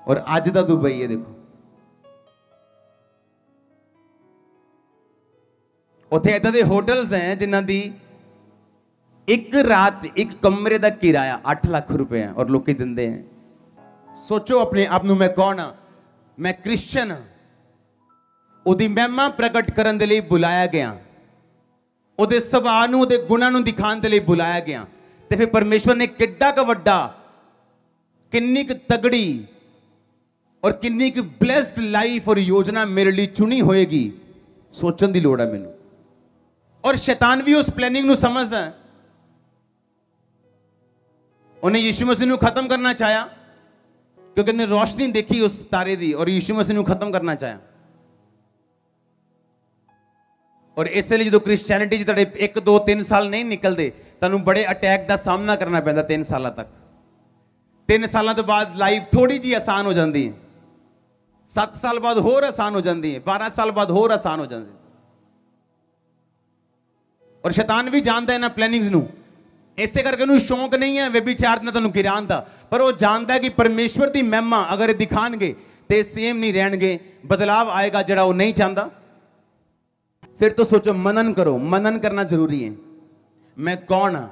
और अज का दुबई है देखो उत्थे ऐदा दे होटल्स हैं जिन्हां दी एक रात एक कमरे का किराया 8 लाख रुपए है और लोग दिंदे हैं सोचो अपने आप नूं मैं कौन हाँ मैं क्रिश्चियन हाँ उहदी महिमा प्रगट करन दे लई बुलाया गया उहदे सुभाअ नूं उहदे गुणां नूं दिखाउण दे लई बुलाया गया ते फिर परमेश्वर ने किड्डा क वड्डा किन्नी क तगड़ी और किन्नी क ब्लेस्ड लाइफ और योजना मेरे लिए चुनी होएगी सोचण दी लोड़ है मैनूं और शैतान भी उस प्लानिंग नूं समझदा है उन्हें यीशु मसीह नूं खत्म करना चाहा क्योंकि उन्हें रोशनी देखी उस तारे दी और यीशु मसीह नूं खत्म करना चाहा और इसलिए जो क्रिश्चियनिटी च तुहाडे 1 2 3 साल नहीं निकलते तुहानूं बड़े अटैक का सामना करना पैंदा 3 साल तक 3 सालों तो बाद लाइफ थोड़ी जी आसान हो जाती है 7 साल बाद होर आसान हो जाती है 12 साल बाद होर आसान हो जाती है और शैतान भी जानता है ना प्लानिंग्स नूं इसे करके उन्हें शौक नहीं है व्यभिचार ना तुहानूं गिराण दा पर वो जानता है कि परमेश्वर की महिमा अगर दिखाणगे तो सेम नहीं रहणगे बदलाव आएगा जिहड़ा वो नहीं चाहता फिर तो सोचो मनन करो मनन करना जरूरी है मैं कौन हाँ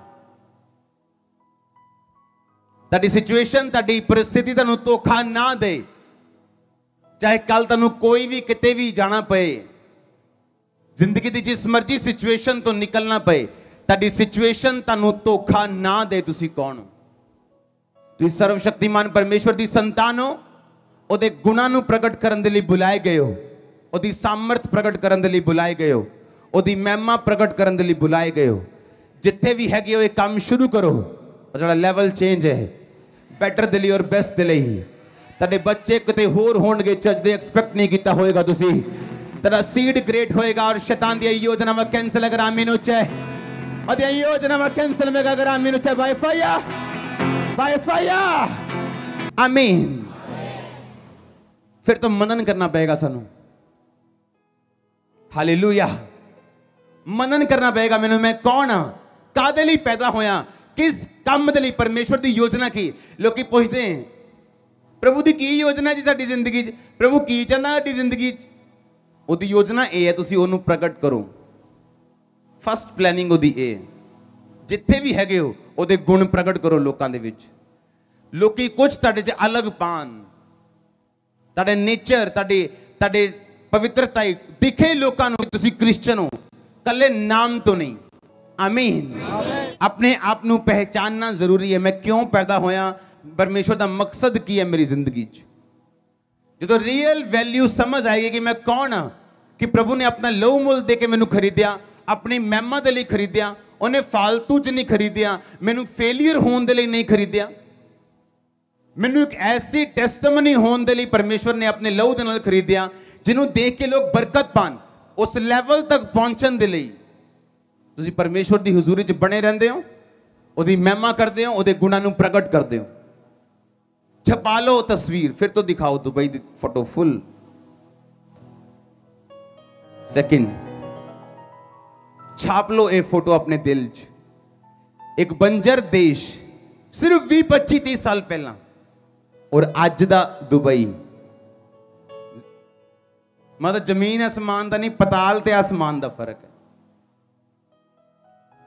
ताड़ी सिचुएशन ताड़ी परिस्थिति तुहानूं धोखा ना दे चाहे कल तुहानूं कोई भी किते भी जाना पे जिंदगी की जिस मर्जी सिचुएशन तो निकलना पे ताड़ी सिचुएशन तुहानूं धोखा ना दे तुसी कौन हो तुसी सर्वशक्तिमान परमेश्वर दी संतान हो उहदे गुणां नूं प्रगट करन दे लई बुलाए गए हो उहदी सामर्थ प्रगट करन दे लई बुलाए गए हो उहदी महिमा प्रगट करन दे लई बुलाए गए हो जिथे भी हैगे हो ये काम शुरू करो जिहड़ा लेवल चेंज है बेटर दे लई और बेस्ट दे लई ताडे बच्चे किते होर होणगे चजदे एक्सपेक्ट नहीं कीता होएगा तुसी तेरा सीड ग्रेट होएगा और शैतान दी योजना में कैंसिल अगर आमीन उच्चे और योजना में कैंसिल में अगर आमीन उच्चे बाय फायर आमीन फिर तो मनन करना पड़ेगा सानू हालेलुया मनन करना पड़ेगा मैनू मैं कौन हाँ कादे लई पैदा होया किस काम दे लई परमेश्वर की योजना की लोग पूछते हैं प्रभु की योजना जी साडी जिंदगी प्रभु की चाहता साडी जिंदगी ਉਹਦੀ ਯੋਜਨਾ ਇਹ ਹੈ, ਤੁਸੀਂ ਉਹਨੂੰ ਪ੍ਰਗਟ ਕਰੋ। ਫਸਟ ਪਲੈਨਿੰਗ ਉਹਦੀ ਇਹ, ਜਿੱਥੇ ਵੀ ਹੈਗੇ ਹੋ ਉਹਦੇ ਗੁਣ ਪ੍ਰਗਟ ਕਰੋ ਲੋਕਾਂ ਦੇ ਵਿੱਚ। ਲੋਕੀ ਕੁਝ ਤੁਹਾਡੇ 'ਚ ਅਲੱਗ ਪਾਣ, ਤੁਹਾਡੇ ਨੇਚਰ, ਤੁਹਾਡੇ ਪਵਿੱਤਰਤਾ ਦਿਖੇ ਲੋਕਾਂ ਨੂੰ, ਤੁਸੀਂ ਕ੍ਰਿਸਚਨ ਹੋ, ਕੱਲੇ ਨਾਮ ਤੋਂ ਨਹੀਂ। ਆਮੀਨ। ਆਪਣੇ ਆਪ ਨੂੰ ਪਹਿਚਾਨਣਾ ਜ਼ਰੂਰੀ ਹੈ। ਮੈਂ ਕਿਉਂ ਪੈਦਾ ਹੋਇਆ, ਪਰਮੇਸ਼ਵਰ ਦਾ ਮਕਸਦ ਕੀ ਹੈ ਮੇਰੀ ਜ਼ਿੰਦਗੀ 'ਚ। ਜਦੋਂ ਰੀਅਲ ਵੈਲਿਊ ਸਮਝ ਆਏਗੀ ਕਿ ਮੈਂ ਕੌਣ ਹਾਂ, ਕਿ ਪ੍ਰਭੂ ਨੇ ਆਪਣਾ ਲਹੂ ਮੁੱਲ ਦੇ ਕੇ ਮੈਨੂੰ ਖਰੀਦਿਆ, ਆਪਣੀ ਮਹਿਮਾ ਦੇ ਲਈ ਖਰੀਦਿਆ, ਉਹਨੇ ਫਾਲਤੂ 'ਚ ਨਹੀਂ ਖਰੀਦਿਆ, ਮੈਨੂੰ ਫੇਲਿਅਰ ਹੋਣ ਦੇ ਲਈ ਨਹੀਂ ਖਰੀਦਿਆ, ਮੈਨੂੰ ਇੱਕ ਐਸੀ ਟੈਸਟਮਨੀ ਹੋਣ ਦੇ ਲਈ ਪਰਮੇਸ਼ਵਰ ਨੇ ਆਪਣੇ ਲਹੂ ਦੇ ਨਾਲ ਖਰੀਦਿਆ ਜਿਹਨੂੰ ਦੇਖ ਕੇ ਲੋਕ ਬਰਕਤ ਪਾਣ। ਉਸ ਲੈਵਲ ਤੱਕ ਪਹੁੰਚਣ ਦੇ ਲਈ ਤੁਸੀਂ ਪਰਮੇਸ਼ਵਰ ਦੀ ਹਜ਼ੂਰੀ 'ਚ ਬਣੇ ਰਹਿੰਦੇ ਹੋ, ਉਹਦੀ ਮਹਿਮਾ ਕਰਦੇ ਹੋ, ਉਹਦੇ ਗੁਣਾਂ ਨੂੰ ਪ੍ਰਗਟ ਕਰਦੇ ਹੋ। ਛਪਾ ਲਓ ਤਸਵੀਰ, ਫਿਰ ਤੋਂ ਦਿਖਾਓ ਦੁਬਈ ਦੀ ਫੋਟੋ ਫੁੱਲ। ਸੈਕਿੰਡ, ਛਾਪ ਲਓ ਇਹ ਫੋਟੋ ਆਪਣੇ ਦਿਲ 'ਚ। ਇੱਕ ਬੰਜਰ ਦੇਸ਼ ਸਿਰਫ 20-25-30 ਸਾਲ ਪਹਿਲਾਂ ਔਰ ਅੱਜ ਦਾ ਦੁਬਈ, ਮਤਲਬ ਜ਼ਮੀਨ ਅਸਮਾਨ ਦਾ ਨਹੀਂ, ਪਤਾਲ ਤੇ ਆਸਮਾਨ ਦਾ ਫਰਕ ਹੈ।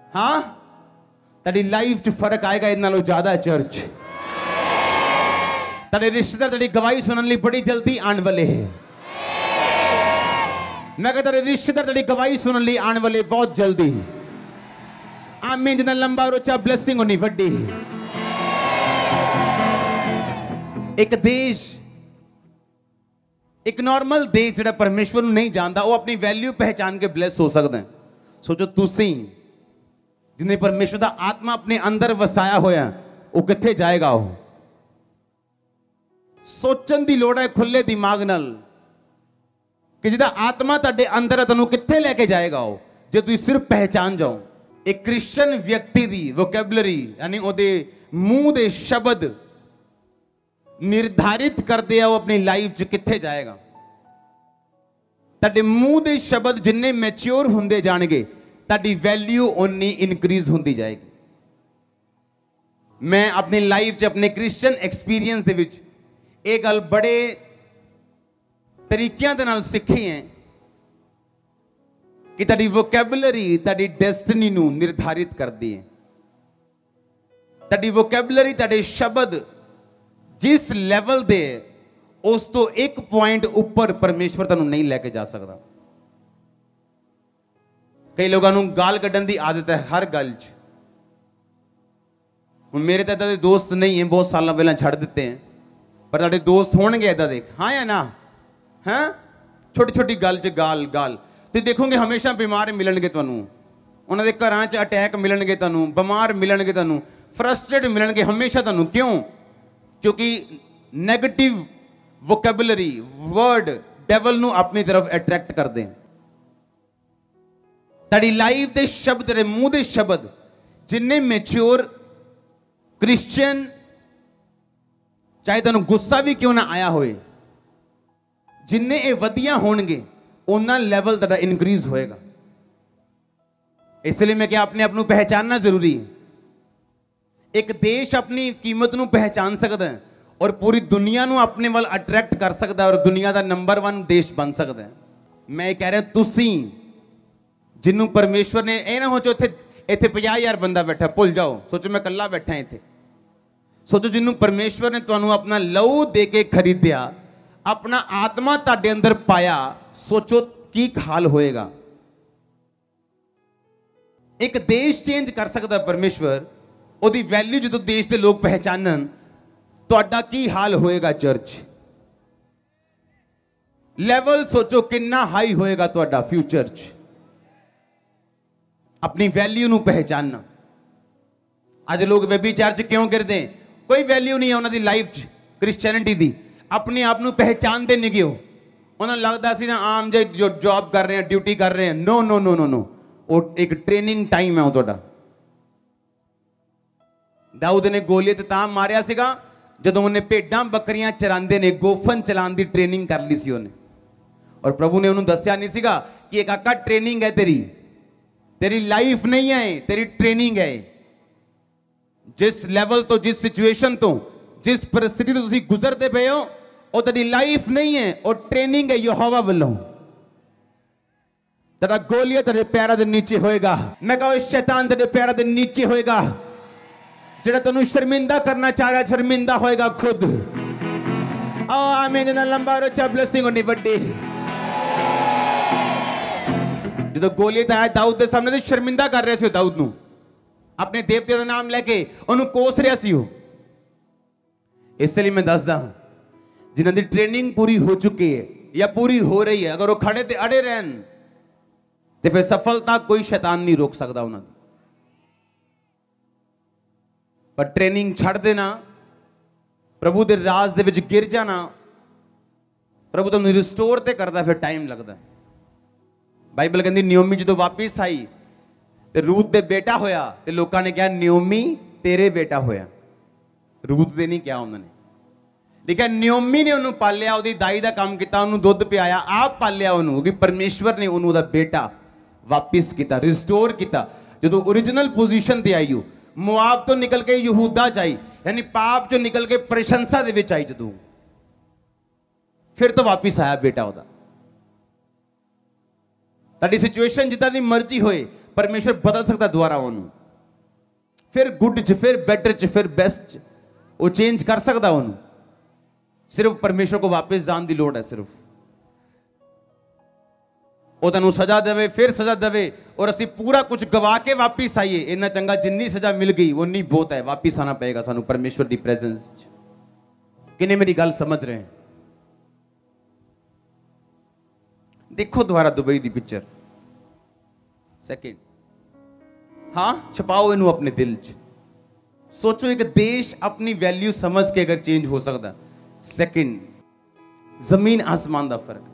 ਹਾਂ, ਤੁਹਾਡੀ ਲਾਈਫ 'ਚ ਫਰਕ ਆਏਗਾ ਇਹਦੇ ਨਾਲੋਂ ਜ਼ਿਆਦਾ। ਚਰਚ, ਤੁਹਾਡੇ ਰਿਸ਼ਤੇਦਾਰ ਤੁਹਾਡੀ ਗਵਾਹੀ ਸੁਣਨ ਲਈ ਬੜੀ ਜਲਦੀ ਆਉਣ ਵਾਲੇ ਹੈ। ਮੈਂ ਕਹਿੰਦਾ ਤੁਹਾਡੇ ਰਿਸ਼ਤੇਦਾਰ ਤੁਹਾਡੀ ਗਵਾਹੀ ਸੁਣਨ ਲਈ ਆਉਣ ਵਾਲੇ ਬਹੁਤ ਜਲਦੀ। ਆਮੀਨ। ਜਿੰਨਾ ਲੰਬਾ ਰੋਚਾ ਬਲੇਸਿੰਗ ਹੋਣੀ ਵੱਡੀ। ਇੱਕ ਦੇਸ਼, ਇੱਕ ਨਾਰਮਲ ਦੇਸ਼ ਜਿਹੜਾ ਪਰਮੇਸ਼ਵਰ ਨੂੰ ਨਹੀਂ ਜਾਣਦਾ, ਉਹ ਆਪਣੀ ਵੈਲਿਊ ਪਹਿਚਾਨ ਕੇ ਬਲੈਸ ਹੋ ਸਕਦਾ ਹੈ। ਸੋਚੋ ਤੁਸੀਂ ਜਿਹਨੇ ਪਰਮੇਸ਼ਵਰ ਦਾ ਆਤਮਾ ਆਪਣੇ ਅੰਦਰ ਵਸਾਇਆ ਹੋਇਆ, ਉਹ ਕਿੱਥੇ ਜਾਏਗਾ। ਉਹ ਸੋਚਣ ਦੀ ਲੋੜ ਹੈ ਖੁੱਲੇ ਦਿਮਾਗ ਨਾਲ ਕਿ ਜਿਹਦਾ ਆਤਮਾ ਤੁਹਾਡੇ ਅੰਦਰ ਹੈ, ਤੁਹਾਨੂੰ ਕਿੱਥੇ ਲੈ ਕੇ ਜਾਏਗਾ ਉਹ, ਜੇ ਤੁਸੀਂ ਸਿਰਫ ਪਹਿਚਾਨ ਜਾਓ। ਇੱਕ ਕ੍ਰਿਸਚਨ ਵਿਅਕਤੀ ਦੀ ਵੋਕੈਬਲਰੀ, ਯਾਨੀ ਉਹਦੇ ਮੂੰਹ ਦੇ ਸ਼ਬਦ ਨਿਰਧਾਰਿਤ ਕਰਦੇ ਆ ਉਹ ਆਪਣੀ ਲਾਈਫ 'ਚ ਕਿੱਥੇ ਜਾਏਗਾ। ਤੁਹਾਡੇ ਮੂੰਹ ਦੇ ਸ਼ਬਦ ਜਿੰਨੇ ਮੈਚਿਓਰ ਹੁੰਦੇ ਜਾਣਗੇ, ਤੁਹਾਡੀ ਵੈਲਿਊ ਉਨੀ ਇਨਕਰੀਜ਼ ਹੁੰਦੀ ਜਾਏਗੀ। ਮੈਂ ਆਪਣੀ ਲਾਈਫ 'ਚ ਆਪਣੇ ਕ੍ਰਿਸਚਨ ਐਕਸਪੀਰੀਅੰਸ ਦੇ ਵਿੱਚ ਇਹ ਗੱਲ ਬੜੇ ਤਰੀਕਿਆਂ ਦੇ ਨਾਲ ਸਿੱਖੀ ਹੈ ਕਿ ਤੁਹਾਡੀ ਵੋਕੈਬਲਰੀ ਤੁਹਾਡੀ ਡੈਸਟੀਨੀ ਨੂੰ ਨਿਰਧਾਰਿਤ ਕਰਦੀ ਹੈ। ਤੁਹਾਡੀ ਵੋਕੈਬਲਰੀ, ਤੁਹਾਡੇ ਸ਼ਬਦ ਜਿਸ ਲੈਵਲ ਦੇ, ਉਸ ਤੋਂ ਇੱਕ ਪੁਆਇੰਟ ਉੱਪਰ ਪਰਮੇਸ਼ਵਰ ਤੁਹਾਨੂੰ ਨਹੀਂ ਲੈ ਕੇ ਜਾ ਸਕਦਾ। ਕਈ ਲੋਕਾਂ ਨੂੰ ਗਾਲ ਕੱਢਣ ਦੀ ਆਦਤ ਹੈ ਹਰ ਗੱਲ 'ਚ। ਹੁਣ ਮੇਰੇ ਤਾਂ ਇਦਾਂ ਦੇ ਦੋਸਤ ਨਹੀਂ ਹੈ, ਬਹੁਤ ਸਾਲਾਂ ਪਹਿਲਾਂ ਛੱਡ ਦਿੱਤੇ ਹੈ, ਪਰ ਤੁਹਾਡੇ ਦੋਸਤ ਹੋਣਗੇ ਇਦਾਂ ਦੇ। ਹਾਂ ਜਾਂ ਨਾ? ਹਾਂ, ਛੋਟੀ ਛੋਟੀ ਗੱਲ 'ਚ ਗਾਲ। ਤੇ ਦੇਖੋਗੇ ਹਮੇਸ਼ਾ ਬਿਮਾਰ ਮਿਲਣਗੇ ਤੁਹਾਨੂੰ, ਉਹਨਾਂ ਦੇ ਘਰਾਂ 'ਚ ਅਟੈਕ ਮਿਲਣਗੇ ਤੁਹਾਨੂੰ, ਬਿਮਾਰ ਮਿਲਣਗੇ ਤੁਹਾਨੂੰ, ਫਰਸਟ੍ਰੇਟ ਮਿਲਣਗੇ ਹਮੇਸ਼ਾ ਤੁਹਾਨੂੰ। ਕਿਉਂ? ਕਿਉਂਕਿ ਨੈਗੇਟਿਵ ਵੋਕੈਬਲਰੀ, ਵਰਡ ਡੈਵਲ ਨੂੰ ਆਪਣੀ ਤਰਫ ਅਟਰੈਕਟ ਕਰਦੇ। ਤੁਹਾਡੀ ਲਾਈਫ ਦੇ ਸ਼ਬਦ, ਤੇਰੇ ਮੂੰਹ ਦੇ ਸ਼ਬਦ ਜਿੰਨੇ ਮੈਚਿਓਰ ਕ੍ਰਿਸਚੀਅਨ, ਚਾਹੇ ਤੁਹਾਨੂੰ ਗੁੱਸਾ ਵੀ ਕਿਉਂ ਨਾ ਆਇਆ ਹੋਏ, ਜਿੰਨੇ ਇਹ ਵਧੀਆ ਹੋਣਗੇ ਉਹਨਾਂ ਲੈਵਲ ਤੁਹਾਡਾ ਇਨਕਰੀਜ਼ ਹੋਏਗਾ। ਇਸ ਲਈ ਮੈਂ ਕਿਹਾ ਆਪਣੇ ਆਪ ਨੂੰ ਪਹਿਚਾਨਣਾ ਜ਼ਰੂਰੀ ਹੈ। ਇੱਕ ਦੇਸ਼ ਆਪਣੀ ਕੀਮਤ ਨੂੰ ਪਹਿਚਾਨ ਸਕਦਾ ਹੈ ਔਰ ਪੂਰੀ ਦੁਨੀਆ ਨੂੰ ਆਪਣੇ ਵੱਲ ਅਟਰੈਕਟ ਕਰ ਸਕਦਾ ਹੈ ਔਰ ਦੁਨੀਆ ਦਾ ਨੰਬਰ 1 ਦੇਸ਼ ਬਣ ਸਕਦਾ ਹੈ। ਮੈਂ ਇਹ ਕਹਿ ਰਿਹਾ, ਤੁਸੀਂ ਜਿਹਨੂੰ ਪਰਮੇਸ਼ਵਰ ਨੇ, ਇਹ ਨਾ ਸੋਚੋ ਇੱਥੇ 50,000 ਬੰਦਾ ਬੈਠਾ, ਭੁੱਲ ਜਾਓ, ਸੋਚੋ ਮੈਂ ਇਕੱਲਾ ਬੈਠਾ ਇੱਥੇ। ਸੋਚੋ ਜਿਹਨੂੰ ਪਰਮੇਸ਼ਵਰ ਨੇ ਤੁਹਾਨੂੰ ਆਪਣਾ ਲਹੂ ਦੇ ਕੇ ਖਰੀਦਿਆ, ਆਪਣਾ ਆਤਮਾ ਤੁਹਾਡੇ ਅੰਦਰ ਪਾਇਆ, ਸੋਚੋ ਕੀ ਹਾਲ ਹੋਏਗਾ। ਇੱਕ ਦੇਸ਼ ਚੇਂਜ ਕਰ ਸਕਦਾ ਪਰਮੇਸ਼ਵਰ, ਉਹਦੀ ਵੈਲਿਊ ਜਦੋਂ ਦੇਸ਼ ਦੇ ਲੋਕ ਪਹਿਚਾਨਣ, ਤੁਹਾਡਾ ਕੀ ਹਾਲ ਹੋਏਗਾ। ਚਰਚ ਲੈਵਲ ਸੋਚੋ ਕਿੰਨਾ ਹਾਈ ਹੋਏਗਾ ਤੁਹਾਡਾ ਫਿਊਚਰ 'ਚ। ਆਪਣੀ ਵੈਲਿਊ ਨੂੰ ਪਹਿਚਾਨਣਾ। ਅੱਜ ਲੋਕ ਵਿਚਾਰ 'ਚ ਕਿਉਂ ਗਿਰਦੇ? ਕੋਈ ਵੈਲਿਊ ਨਹੀਂ ਹੈ ਉਹਨਾਂ ਦੀ ਲਾਈਫ 'ਚ ਕ੍ਰਿਸਚੈਨਿਟੀ ਦੀ, ਆਪਣੇ ਆਪ ਨੂੰ ਪਹਿਚਾਨਦੇ ਨਹੀਂ ਗਿਓ। ਉਹਨਾਂ ਨੂੰ ਲੱਗਦਾ ਸੀ ਨਾ ਆਮ ਜੇ ਜੋ ਜੌਬ ਕਰ ਰਹੇ ਆ, ਡਿਊਟੀ ਕਰ ਰਹੇ ਆ। ਨੋ ਨੋ ਨੋ ਨੋ ਨੋ, ਉਹ ਇੱਕ ਟ੍ਰੇਨਿੰਗ ਟਾਈਮ ਹੈ ਉਹ ਤੁਹਾਡਾ। ਦਾਊਦ ਨੇ ਗੋਲੀਅਤ ਤਾਂ ਮਾਰਿਆ ਸੀਗਾ ਜਦੋਂ ਉਹਨੇ ਭੇਡਾਂ ਬੱਕਰੀਆਂ ਚਰਾਉਂਦੇ ਨੇ ਗੋਫਨ ਚਲਾਉਣ ਦੀ ਟ੍ਰੇਨਿੰਗ ਕਰ ਲਈ ਸੀ ਉਹਨੇ। ਔਰ ਪ੍ਰਭੂ ਨੇ ਉਹਨੂੰ ਦੱਸਿਆ ਨਹੀਂ ਸੀਗਾ ਕਿ ਇਹ ਕਾਕਾ ਟ੍ਰੇਨਿੰਗ ਹੈ ਤੇਰੀ ਲਾਈਫ ਨਹੀਂ ਹੈ, ਤੇਰੀ ਟ੍ਰੇਨਿੰਗ ਹੈ। ਜਿਸ ਲੈਵਲ ਤੋਂ, ਜਿਸ ਸਿਚੁਏਸ਼ਨ ਤੋਂ, ਜਿਸ परिस्थिति ਤੋਂ ਤੁਸੀਂ ਗੁਜ਼ਰਦੇ ਪਏ ਹੋ, ਉਹ ਤੁਹਾਡੀ ਲਾਈਫ ਨਹੀਂ ਹੈ, ਉਹ ਟ੍ਰੇਨਿੰਗ ਹੈ ਯਹੋਵਾ ਵੱਲੋਂ। तेरा गोलियत तेरे पैरों के नीचे होएगा। मैं कहो शैतान तेरे पैरों के नीचे होएगा। जेड़ा तेनू शर्मिंदा करना चाह रहा शर्मिंदा होएगा खुद। आमीन। लंबा रोचा ब्लेसिंग होनी वड्डी। जो गोलियत आया दाऊद के सामने तो शर्मिंदा कर रहे थे दाऊद नू, अपने देवते का नाम लेके उन्होंने कोस रहा सी। इसलिए मैं दसदा जिन्हों की ट्रेनिंग पूरी हो चुकी है या पूरी हो रही है, अगर वो खड़े ते अड़े रहन तो फिर सफलता कोई शैतान नहीं रोक सकता उन्होंने। पर ट्रेनिंग छड़ देना, प्रभु के राज दे विच गिर जाना, प्रभु तुम रिस्टोर ते करता फिर टाइम लगता है। बाइबल कहती नियोमी जो वापिस आई तो रूत दे बेटा होया तो लोगों ने कहा नियोमी तेरे बेटा होया। रूत दे नहीं क्या उन्होंने देखा, नियोमी ने उन्होंने पालिया, उसकी दाई का काम किया, उन्होंने दुध पियाया, आप पालिया उन्होंने, क्योंकि परमेश्वर ने उन्होंने बेटा वापिस किया, रिस्टोर किया। जो ओरिजिनल पोजीशन ते आई, मुआब तो निकल के यहूदा च आई, यानी पाप चो निकल के प्रशंसा दे विच आई, जो फिर तो वापिस आया बेटा उदा। ताड़ी सिचुएशन जिदा दी मर्जी होए परमेश्वर बदल सकता दोबारा उन्होंने, फिर गुड च, फिर बेटर च, फिर बेस्ट वो चेंज कर सकता उन्होंने। सिर्फ परमेश्वर को वापस जाने की लोड़ है। सिर्फ वो तेन सजा देवे, फिर सजा देवे, और असी पूरा कुछ गवा के वापिस आइए। इन्ना चंगा जिन्नी सजा मिल गई वो नहीं बहुत है, वापिस आना पड़ेगा सानू परमेश्वर की प्रेजेंस। किने मेरी गल समझ रहे हैं? देखो दोबारा दुबई की पिक्चर सेकंड, हाँ छपाओ इनू अपने दिल च। सोचो एक देश अपनी वैल्यू समझ के अगर चेंज हो सकता। सेकंड, जमीन आसमान का फर्क।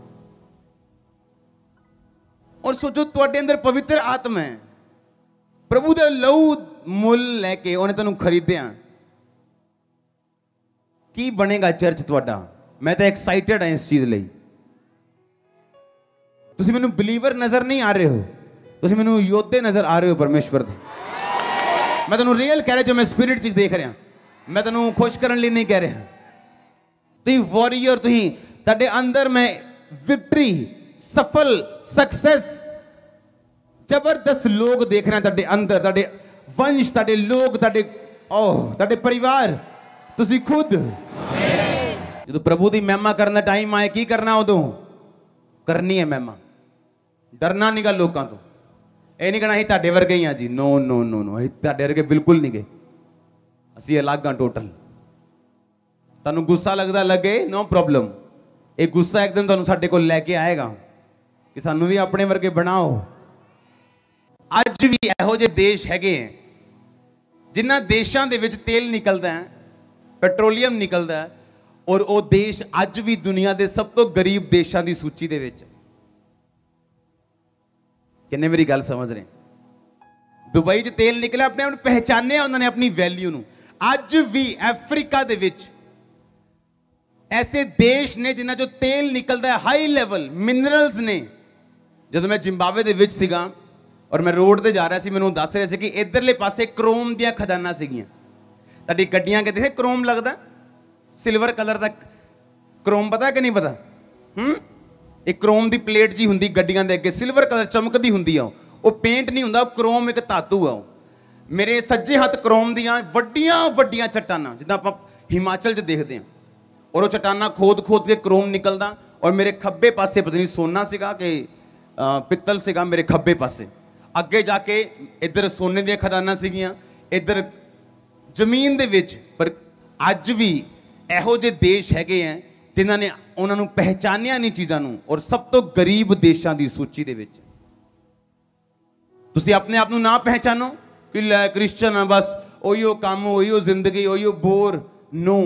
और सोचो तुहाडे अंदर पवित्र आत्मा है, प्रभु दे लहू मुल लैके उन्हें तेनू खरीदिया, की बनेगा चर्च तुहाडा? मैं तो एक्साइटेड हाँ इस चीज लई। तुसीं मैनू बिलीवर नजर नहीं आ रहे हो, तुसीं मैनू योद्धे नजर आ रहे हो परमेश्वर दे। मैं तेनू रियल कह रहा, जो मैं स्पिरिट च देख रहा, मैं तेनू खुश करने लिए नहीं कह रहा। तुसीं वॉरियर, तुसीं तुहाडे अंदर मैं विक्ट्री, सफल, सक्सेस, जबरदस्त लोग देख रहे हैं तुहाडे अंदर, तुहाडे वंश, तुहाडे लोग, तुहाडे परिवार, तुसीं खुद। जो प्रभु की महिमा करने का टाइम आए की करना? उदों करनी है महिमा, डरना नहीं गा लोगों तो। ये नहीं कहना असीं तुहाडे वर्गे ही हाँ जी, नो नो नो नो, असीं तुहाडे वर्गे बिल्कुल नहीं गए, असीं अलग हाँ टोटल। तुहानूं गुस्सा लगता लगे, नो प्रॉब्लम, एक गुस्सा एक दिन तुहानूं साडे कोल लैके आएगा कि सानूं भी अपने वर्गे बनाओ। अज भी इहो जिहे देश हैगे हैं जिन्हां देशां दे विच तेल निकलदा है, पेट्रोलियम निकलदा है, और वो देश अज भी दुनिया के सब तो गरीब देशों की सूची दे विच। किन्ने मेरी गल समझ रहे? दुबई च तेल निकला, अपने आप पहचाने उन्होंने अपनी वैल्यू नूं। अज भी अफ्रीका दे विच ऐसे देश ने जिन्हां जो तेल निकलता है हाई लेवल मिनरल्स ने। जब मैं जिम्बावे दे विच सीगा और मैं रोड ते जा रहा सी, मैनूं दस रहे थे कि इधरले पासे क्रोम दियां खदानां सीगियां। तुहाडी गड्डियां के देखे क्रोम लगदा, सिल्वर कलर का क्रोम, पता है कि नहीं पता? एक क्रोम की प्लेट जी हुंदी गड्डियां दे अगे, सिल्वर कलर चमकदी हुंदी आ, वो पेंट नहीं हुंदा, क्रोम एक धातु आ। मेरे सज्जे हथ क्रोम दियां वड्डियां वड्डियां चट्टानां जिद्दां आपां हिमाचल च देखते हैं, और वो चट्टाना खोद खोद के क्रोम निकलदा। और मेरे खब्बे पासे पता नहीं सोना सीगा कि पित्तल सीगा, मेरे खब्बे पासे। अगे जाके इधर सोने दी खदानां सीगियां, इधर जमीन दे विच। पर अज भी इहो जे देश हैगे हैं जिन्हां ने उन्होंने पहचानिया नहीं चीज़ों, और सब तो गरीब देशों की सूची दे विच। तुसीं अपने आप नूं ना पहचानो कि लै क्रिश्चन आ, बस ओहियो काम, ओहियो जिंदगी, ओहियो बोर। नो,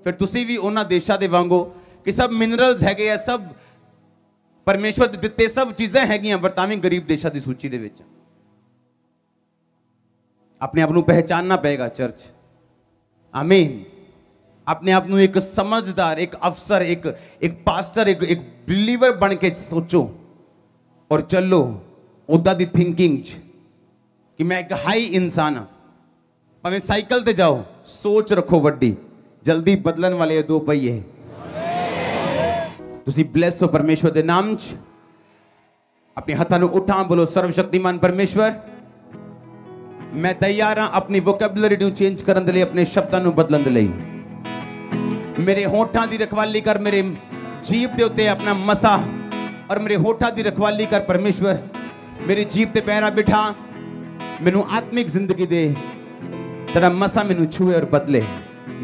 फिर तुसीं भी उन्हां देशों के वांगो कि सब मिनरल्स हैगे आ, सब परमेश्वर दे दित्ते सब चीज़ां हैगियां, पर तां भी गरीब देशों की सूची दे विच। अपने आप नूं पहचानना पएगा चर्च। आमीन। अपने आप नूं एक समझदार, एक अफसर, एक पास्टर, एक बिलीवर बन के सोचो और चलो उदा दी थिंकिंग कि मैं एक हाई इंसान हाँ। भावें साइकिल ते जाओ, सोच रखो वड्डी, जल्दी बदलन वाले दो पहिए। तुसी ब्लेस हो परमेश्वर के नाम च। अपने हाथों को उठा, बोलो सर्वशक्तिमान परमेश्वर, मैं तैयार हाँ अपनी वोकैबुलरी ਨੂੰ ਚੇਂਜ ਕਰਨ ਦੇ ਲਈ, ਆਪਣੇ ਸ਼ਬਦਾਂ ਨੂੰ ਬਦਲਣ ਦੇ ਲਈ। ਮੇਰੇ ਹੋਠਾਂ ਦੀ ਰਖਵਾਲੀ ਕਰ, ਮੇਰੇ ਜੀਭ ਦੇ ਉੱਤੇ ਆਪਣਾ ਮਸਾ ਔਰ ਮੇਰੇ ਹੋਠਾਂ ਦੀ ਰਖਵਾਲੀ ਕਰ ਪਰਮੇਸ਼ਵਰ। ਮੇਰੀ ਜੀਭ ਤੇ ਪੈਰਾ ਬਿਠਾ, ਮੈਨੂੰ ਆਤਮਿਕ ਜ਼ਿੰਦਗੀ ਦੇ, तेरा मसा मैनू छुए और बदले।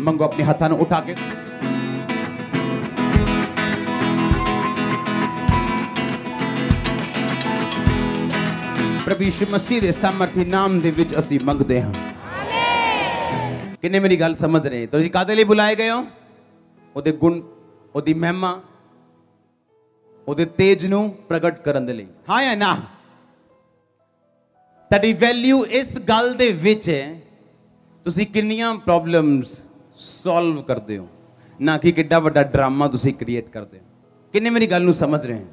मंगो अपने हाथों को उठा के। प्रभु यीशु मसीह दे सामर्थी नाम दे विच असी मंगदे हां। किन्ने मेरी गल समझ रहे? तो जी कादे लई बुलाए गए हो? ओदे गुण, ओदी महिमा, ओदे तेज नू प्रगट करन दे लई। हां या ना? तड़ी वैल्यू इस गल दे विच है तुसी किन्नियां प्रॉब्लम्स सॉल्व करते हो, ना कि किड्डा वड्डा ड्रामा तुसी क्रिएट करते हो। किन्ने मेरी गल नू समझ रहे हैं?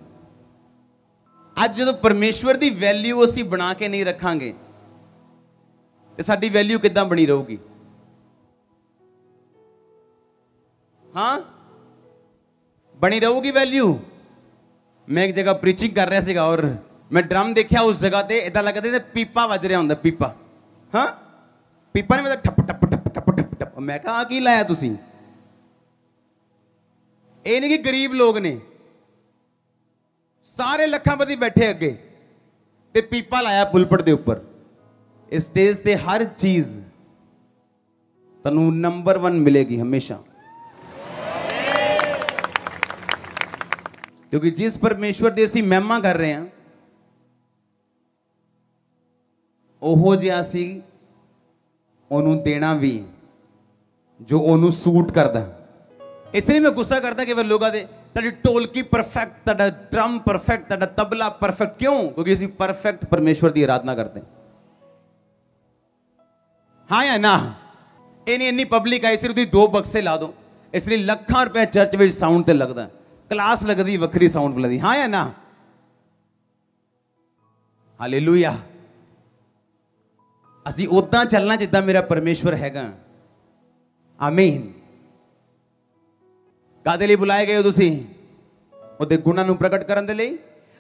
आज जो परमेश्वर दी वैल्यू असी बना के नहीं रखांगे तो साडी वैल्यू किद्दां बनी रहूगी? हाँ, बनी रहूगी वैल्यू। मैं एक जगह प्रीचिंग कर रहा सीगा और मैं ड्रम देखा उस जगह ते इदां लगदा ते पीपा वज रहा हुंदा, पीपा। हाँ, पीपा ने मतलब ठप ठप ठप ठप ठप ठप। मैं कहा की लाया तुसी? ये नहीं कि गरीब लोग ने, सारे लखापति बैठे अगे ते पीपा लाया पुलपट दे ऊपर। इस स्टेज ते हर चीज तनु नंबर 1 मिलेगी हमेशा, क्योंकि जिस परमेश्वर दी असीं महिमा कर रहे हैं ओहो जिहा सी ओनू देना भी जो ओनू सूट करता। इसलिए मैं गुस्सा करता कि वह लोगों दे ताड़ी ढोलकी परफेक्ट, ताड़ा ड्रम परफेक्ट, ताड़ा तबला परफेक्ट। क्यों? क्योंकि असीं परफेक्ट परमेश्वर की आराधना करते हैं। हाँ या ना? इन्नी पब्लिक आई, सिर्फ 2 बक्से ला दो, इसलिए लाखां रुपए चर्च में साउंड ते लगता, क्लास लगती वक्री साउंड लगती। हाँ या ना? हालेलुया। असी उदां चलना जिद्दां मेरा परमेश्वर हैगा। आमीन। कादे लई बुलाए गए हो तुसी? उहदे गुणां नूं प्रगट करन दे लई।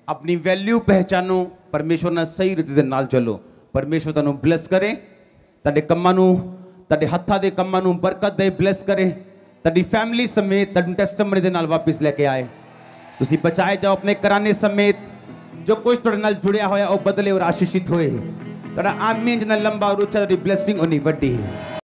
अपनी वैल्यू पहचानो, परमेश्वर नाल सही रीति दे नाल चलो। परमेश्वर तुहानूं ब्लेस करे, तुहाडे कम्मां नूं, तुहाडे हत्थां दे कम्मां नूं बरकत दे, ब्लेस करे। तुहाडी फैमिली समेत तुहानूं टेस्टिमनी दे नाल वापस लेके आए। तुसी बचाए जाओ अपने घराने समेत। जो कुछ तुहाडे नाल जुड़िया होया वो बदले और आशीषित होए। आमीन। जिन्ना लंबा और उच्चा ब्लेसिंग उन्नी वड्डी।